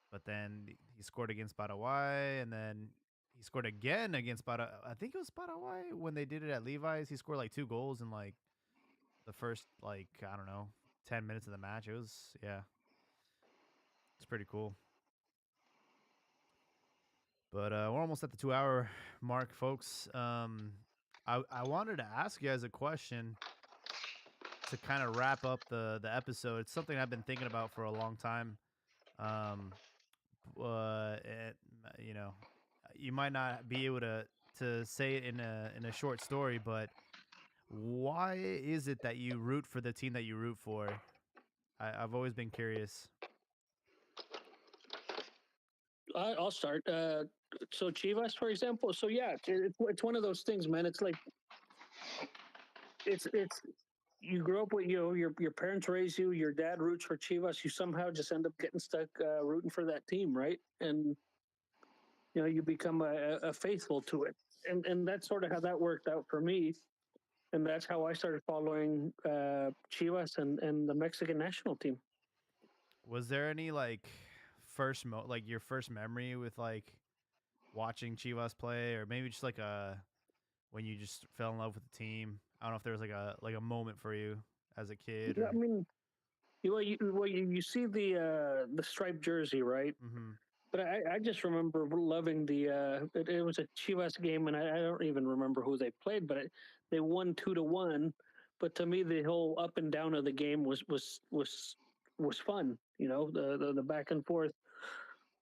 But then he scored against Paraguay, and then he scored again against Paraguay. I think it was Paraguay when they did it at Levi's. He scored like 2 goals in like the first, like, I don't know, 10 minutes of the match. It was, yeah, it's pretty cool. But we're almost at the 2-hour mark, folks. I wanted to ask you guys a question to kind of wrap up the episode. It's something I've been thinking about for a long time. You know, you might not be able to say it in a short story, but why is it that you root for the team that you root for? I've always been curious. I'll start. So Chivas, for example. So yeah, it's one of those things, man. It's like it's you grow up with your parents raise you. Your dad roots for Chivas. You somehow just end up getting stuck rooting for that team, right? And you become a faithful to it. And that's sort of how that worked out for me. And that's how I started following Chivas and the Mexican national team. Was there any like like your first memory with like watching Chivas play, or maybe just like when you just fell in love with the team? I don't know if there was like a moment for you as a kid. I mean, you see the striped jersey, right? Mm-hmm. But I just remember loving it was a Chivas game, and I don't even remember who they played, but they won 2-1. But to me, the whole up and down of the game was fun. The back and forth,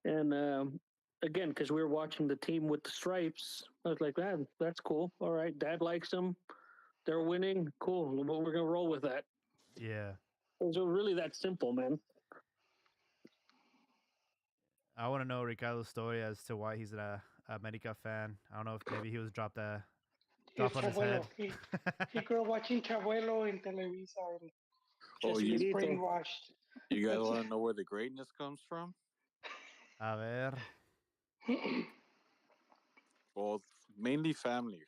and again, because we were watching the team with the stripes, I was like, that's cool. All right, Dad likes them. They're winning. Cool. We're gonna roll with that. Yeah. It was really that simple, man. I want to know Ricardo's story as to why he's a America fan. I don't know if maybe he was dropped on his head. He grew up watching Chabuelo in Televisa. Oh, He's you Chespirito. brainwashed. you guys That's want to know where the greatness comes from? A ver. Well, mainly family.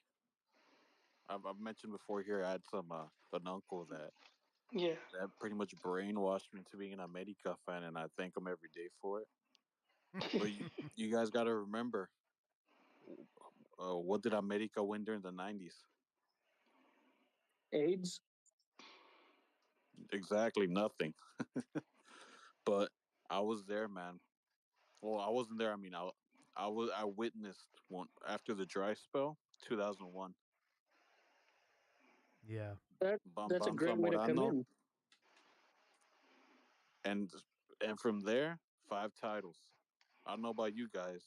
I've mentioned before here. I had an uncle yeah. that pretty much brainwashed me into being an America fan, and I thank him every day for it. But you guys got to remember, what did America win during the '90s? AIDS. Exactly nothing. But I was there, man. Well, I wasn't there. I mean, I witnessed one after the dry spell, 2001. Yeah. That Bam that's a Bam great way to come Zamorano, in. and from there, 5 titles. I don't know about you guys,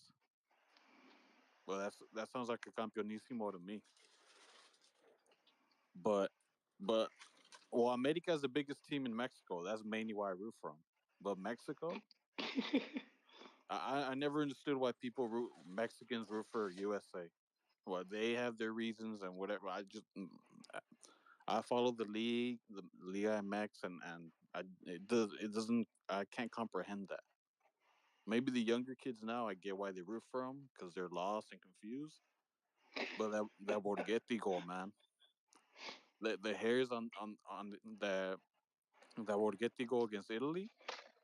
but that sounds like a campeonísimo to me. But but well, America is the biggest team in Mexico. That's mainly why I root for them. But Mexico, I never understood why Mexicans root for USA. Well, they have their reasons and whatever. I follow the league, the Liga MX, and it doesn't. I can't comprehend that. Maybe the younger kids now, I get why they root for them because they're lost and confused. But that Borghetti goal, man, the hairs on that Borghetti goal against Italy,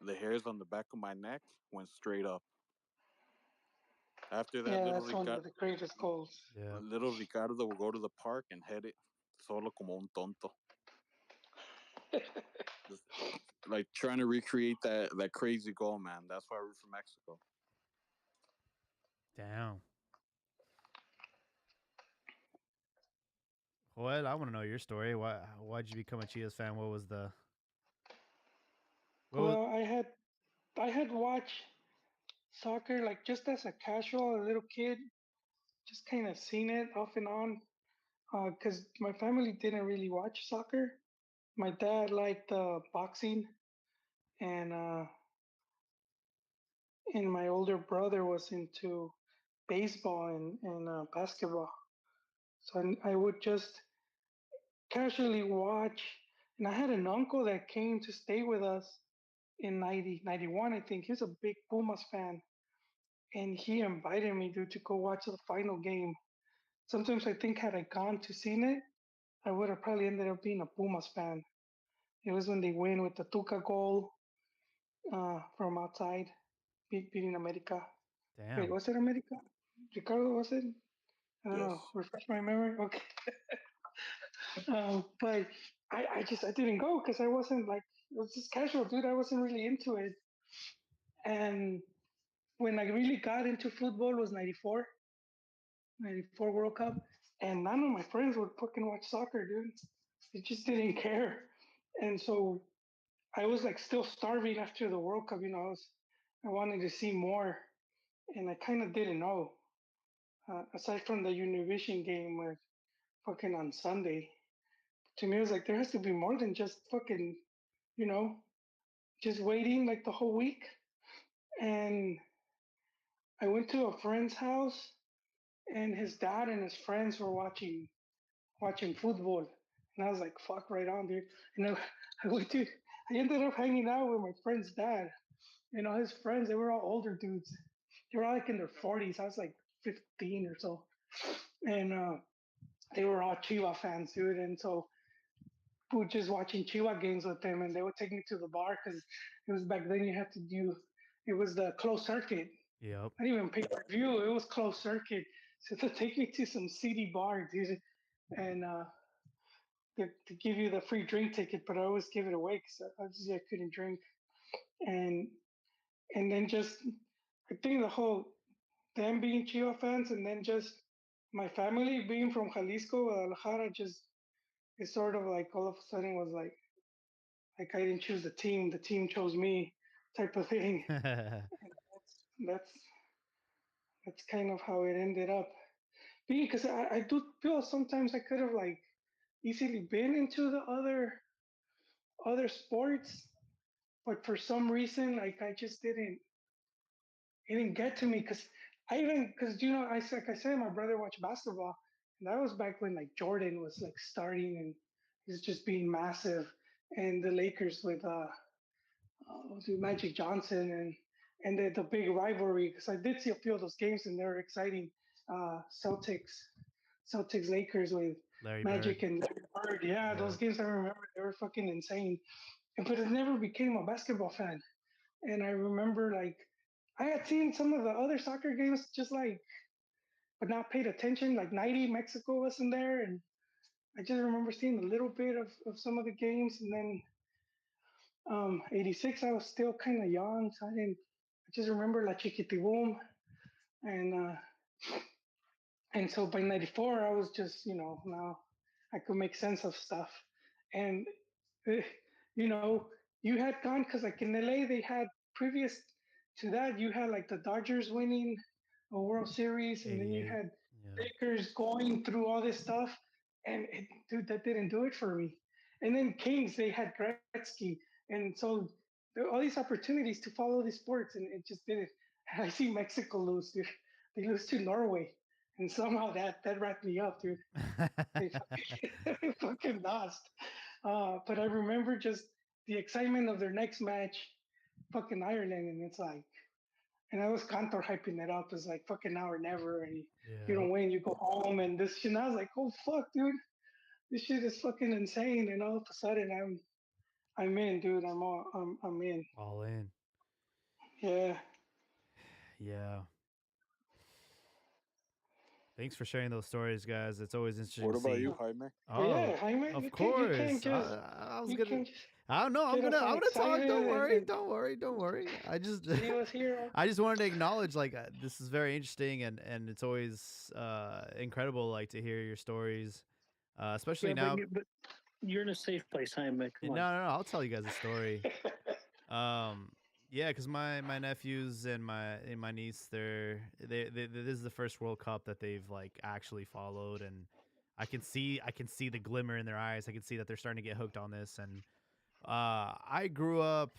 the hairs on the back of my neck went straight up. After that, Yeah, that's one of the greatest goals. Yeah. little Ricardo will go to the park and head it solo como un tonto. Just, like trying to recreate that crazy goal, man. That's why I root for Mexico. Damn. Well, I want to know your story. Why'd you become a Chivas fan? What was the what was Well, I had watched soccer like just as a casual, a little kid, just kind of seen it off and on. Because my family didn't really watch soccer. My dad liked boxing, and my older brother was into baseball and basketball. So I would just casually watch. And I had an uncle that came to stay with us in 91, I think. He was a big Pumas fan. And he invited me to go watch the final game. Sometimes I think had I gone to seen it, I would have probably ended up being a Pumas fan. It was when they win with the Tuca goal from outside, beating America. Wait, damn? was it America? Ricardo, was it? I don't Yes. know. Refresh my memory. Okay. But I didn't go because I wasn't like, it was just casual, dude. I wasn't really into it. And when I really got into football was 94 World Cup. And none of my friends would fucking watch soccer, dude. They just didn't care. And so I was like still starving after the World Cup. I wanted to see more, and I kind of didn't know. Aside from the Univision game with fucking on Sunday, to me it was like there has to be more than just fucking, you know, just waiting like the whole week. And I went to a friend's house, and his dad and his friends were watching football, and I was like, fuck, right on, dude. And I went to, I ended up hanging out with my friend's dad. His friends, they were all older dudes. They were all like in their 40s. I was like 15 or so. And they were all Chiva fans, dude. And so we were just watching Chiva games with them. And they would take me to the bar because it was back then you had to do, it was the closed circuit. Yep. Not even pay per view, it was closed circuit. So to take me to some CD bar, dude. And to give you the free drink ticket, but I always give it away because I couldn't drink. And then just, I think the whole them being Chivas fans and then just my family being from Jalisco, Guadalajara, just it sort of like all of a sudden was like I didn't choose the team chose me, type of thing. That's that's kind of how it ended up being because I do feel sometimes I could have like easily been into the other sports, but for some reason like I just didn't it didn't get to me because because like I said, my brother watched basketball, and that was back when like Jordan was like starting and he's just being massive. and the Lakers with Magic Johnson and the big rivalry because I did see a few of those games and they were exciting. Celtics Lakers with Larry Bird. Magic and Larry Bird. Yeah, Yeah. those games I remember they were fucking insane. But I never became a basketball fan. And I remember like I had seen some of the other soccer games just like but not paid attention. Like '90 Mexico wasn't there and I just remember seeing a little bit of some of the games and then '86 I was still kind of young, so I didn't. I just remember La Chiquitibum, and so by '94 I was just now I could make sense of stuff, and uh, you know you had gone because like in LA they had previous to that you had like the Dodgers winning a World Series, and then you 88. had Yeah. Lakers going through all this stuff, and dude, that didn't do it for me. And then Kings, they had Gretzky, and so there were all these opportunities to follow these sports, and it just didn't. And I see Mexico lose, dude. They lose to Norway, and somehow that wrapped me up, dude. They fucking, fucking lost. But I remember just the excitement of their next match, fucking Ireland, and it's like, and I was Cantor hyping it up as like fucking now or never, and you Yeah. don't win, you go home, and this shit. And I was like, oh fuck, dude, this shit is fucking insane. And all of a sudden, I'm in, dude. I'm in. All in. Yeah. Yeah. Thanks for sharing those stories, guys. It's always interesting What to about see. you, Jaime? But yeah, Oh, Jaime, of you can't course. just I was you gonna. can't just I don't know. I'm get gonna. us all I'm gonna talk. excited Don't worry. and Don't worry. Don't worry. I just. leave us here. I just wanted to acknowledge like this is very interesting and it's always incredible like to hear your stories, especially Yeah, now. but you're in a safe place, Jaime. No, Come on. no, no. I'll tell you guys a story. Um, yeah, because my nephews and my niece, this is the first World Cup that they've like actually followed, and I can see the glimmer in their eyes. I can see that they're starting to get hooked on this, and I grew up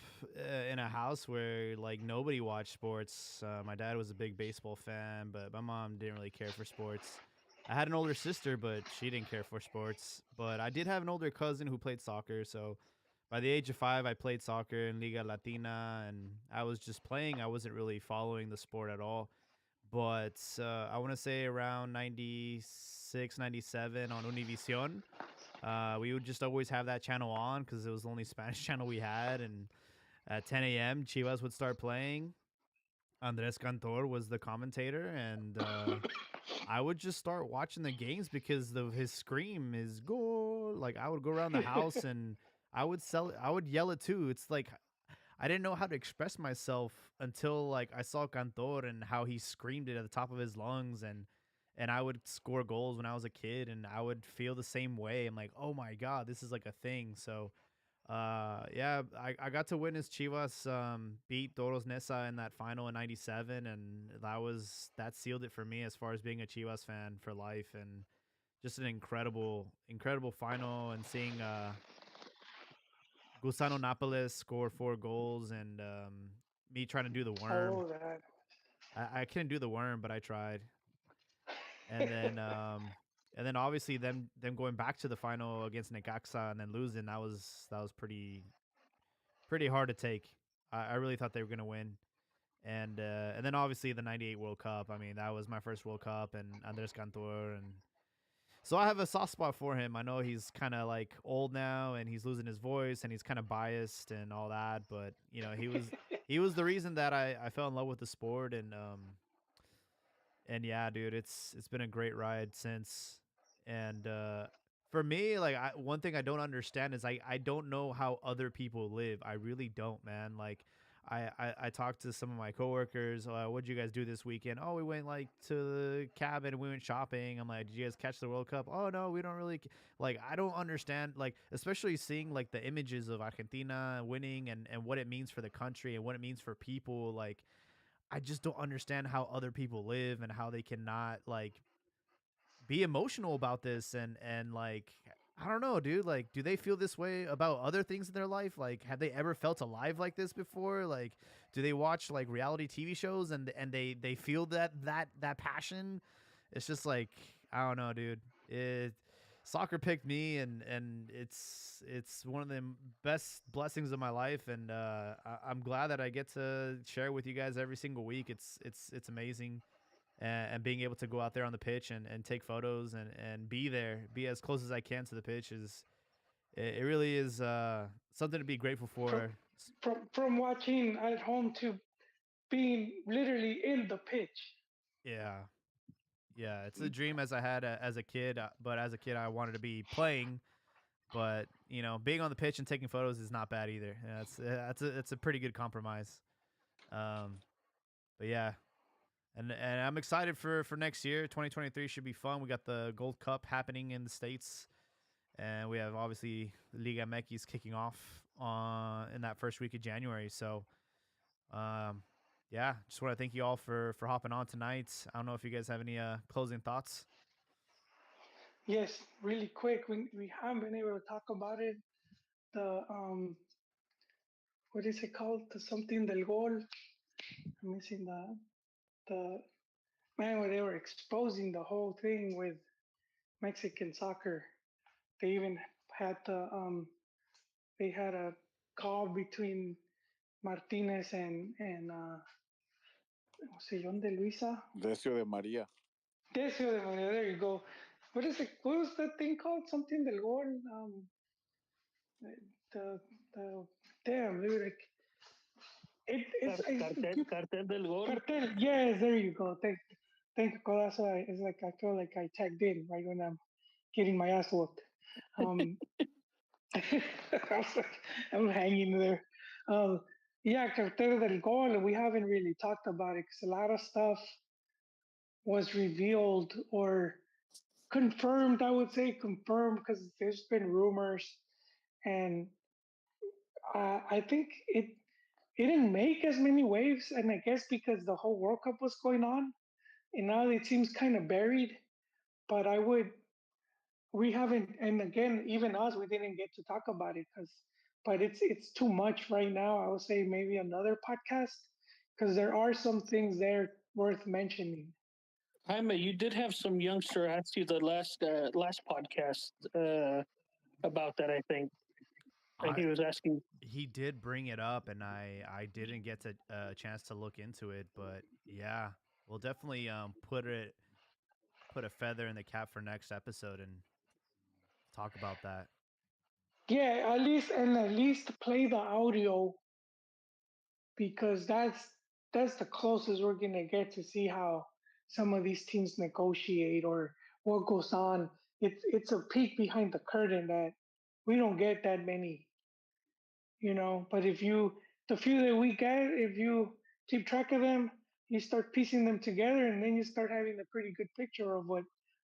in a house where like nobody watched sports. My dad was a big baseball fan, but my mom didn't really care for sports. I had an older sister, but she didn't care for sports. But I did have an older cousin who played soccer, so by the age of 5, I played soccer in Liga Latina, and I was just playing. I wasn't really following the sport at all. But I want to say around 96, 97 on Univision, we would just always have that channel on because it was the only Spanish channel we had. And at 10 a.m., Chivas would start playing. Andres Cantor was the commentator, and I would just start watching the games because of his scream, his goal. Like I would go around the house and I would yell it too. It's like I didn't know how to express myself until like I saw Cantor and how he screamed it at the top of his lungs, and I would score goals when I was a kid and I would feel the same way. I'm like, "Oh my god, this is like a thing." So, yeah, I got to witness Chivas beat Toros Nesa in that final in '97, and that sealed it for me as far as being a Chivas fan for life, and just an incredible final, and seeing Gusano Napoles score 4 goals, and me trying to do the worm. Oh, that. I couldn't do the worm, but I tried. And then obviously them going back to the final against Necaxa and then losing, that was pretty hard to take. I really thought they were gonna win. And then obviously the '98 World Cup. I mean, that was my first World Cup, and Andres Cantor, and so I have a soft spot for him. I know he's kind of like old now and he's losing his voice and he's kind of biased and all that, but he was the reason that I fell in love with the sport, and yeah, dude, it's been a great ride since. And for me, like one thing I don't understand is I don't know how other people live. I really don't, man. Like I talked to some of my coworkers. What'd you guys do this weekend? Oh, we went like to the cabin and we went shopping. I'm like, did you guys catch the World Cup? Oh no, we don't really. Like I don't understand. Like especially seeing like the images of Argentina winning and what it means for the country and what it means for people. Like I just don't understand how other people live and how they cannot like be emotional about this, and like I don't know, dude. Like, do they feel this way about other things in their life? Like, have they ever felt alive like this before? Like, do they watch like reality TV shows and they feel that passion? It's just like I don't know, dude. soccer picked me, and it's one of the best blessings of my life, and I'm glad that I get to share with you guys every single week. It's amazing, and being able to go out there on the pitch and take photos and be there, be as close as I can to the pitch is it really is something to be grateful from for. from watching at home to being literally in the pitch. Yeah, yeah, it's a dream as I had as a kid, but as a kid I wanted to be playing. But being on the pitch and taking photos is not bad either. Yeah, it's a pretty good compromise. Um, but yeah, and I'm excited for next year. 2023 should be fun. We got the Gold Cup happening in the States, and we have obviously Liga MX kicking off in that first week of January. So, um, yeah, just want to thank you all for hopping on tonight. I don't know if you guys have any closing thoughts. Yes, really quick. We haven't been able to talk about it. The what is it called? The something del gol. I'm missing the man where they were exposing the whole thing with Mexican soccer. They even had they had a call between Martinez and Sillon de Luisa. Decio de Maria. Decio de María, there you go. What is it? What was that thing called? Something del gol. The the damn dude. Like, Cartel del Gol. cartel. Yes, there you go. Thank you. That's why it's like I feel like I tagged in right when I'm getting my ass whooped. I was like, I'm hanging there. Yeah, Cartel del Gol. We haven't really talked about it because a lot of stuff was revealed or confirmed. I would say confirmed because there's been rumors, and I think it didn't make as many waves, and I guess because the whole World Cup was going on, and now it seems kind of buried. But we haven't, and again, even us, we didn't get to talk about it but it's too much right now. I would say maybe another podcast because there are some things there worth mentioning. Jaime, you did have some youngster ask you the last podcast about that, I think, and I he was asking. He did bring it up, and I didn't get a chance to look into it, but yeah, we'll definitely put a feather in the cap for next episode and talk about that. Yeah, at least play the audio because that's the closest we're gonna get to see how some of these teams negotiate or what goes on. It's a peek behind the curtain that we don't get that many, But if you the few that we get, if you keep track of them, you start piecing them together, and then you start having a pretty good picture of what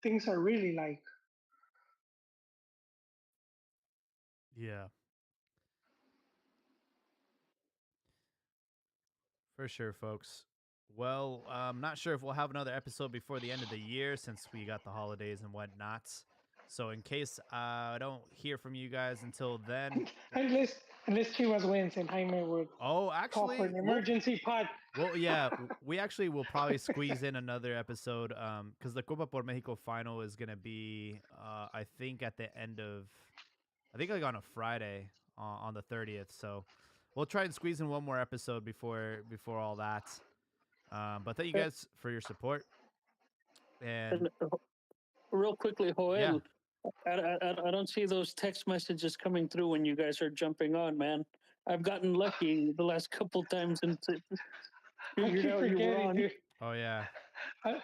things are really like. Yeah, for sure, folks. Well, I'm not sure if we'll have another episode before the end of the year since we got the holidays and whatnot. So, in case I don't hear from you guys until then, unless unless Chivas wins and Jaime would oh, call for actually, an emergency pod. well, yeah, we actually will probably squeeze in another episode because the Copa Por Mexico final is gonna be I think at the end of I think like on a Friday on the 30th. So we'll try and squeeze in one more episode before all that. But thank you guys for your support. And Real quickly, yeah, Joel, I don't see those text messages coming through when you guys are jumping on, man. I've gotten lucky the last couple times and I figured keep out you were forgetting, on. dude. oh yeah, I,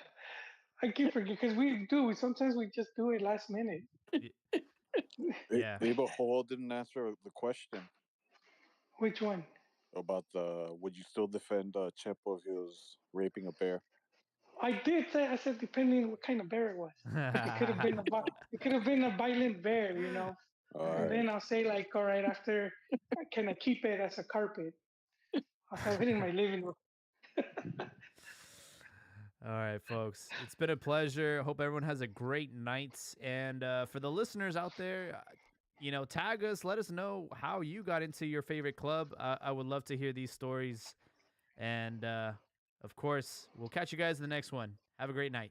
I keep forgetting because sometimes we just do it last minute. yeah. But Hall didn't answer the question Which one? about the would you still defend Chepo if he was raping a bear? I did say I said depending what kind of bear it was. It could have been it could have been a violent bear. All And right. then I'll say like, all right, after can I keep it as a carpet? I'll have it in my living room. All right, folks. It's been a pleasure. Hope everyone has a great night. And for the listeners out there, tag us. Let us know how you got into your favorite club. I would love to hear these stories. And of course, we'll catch you guys in the next one. Have a great night.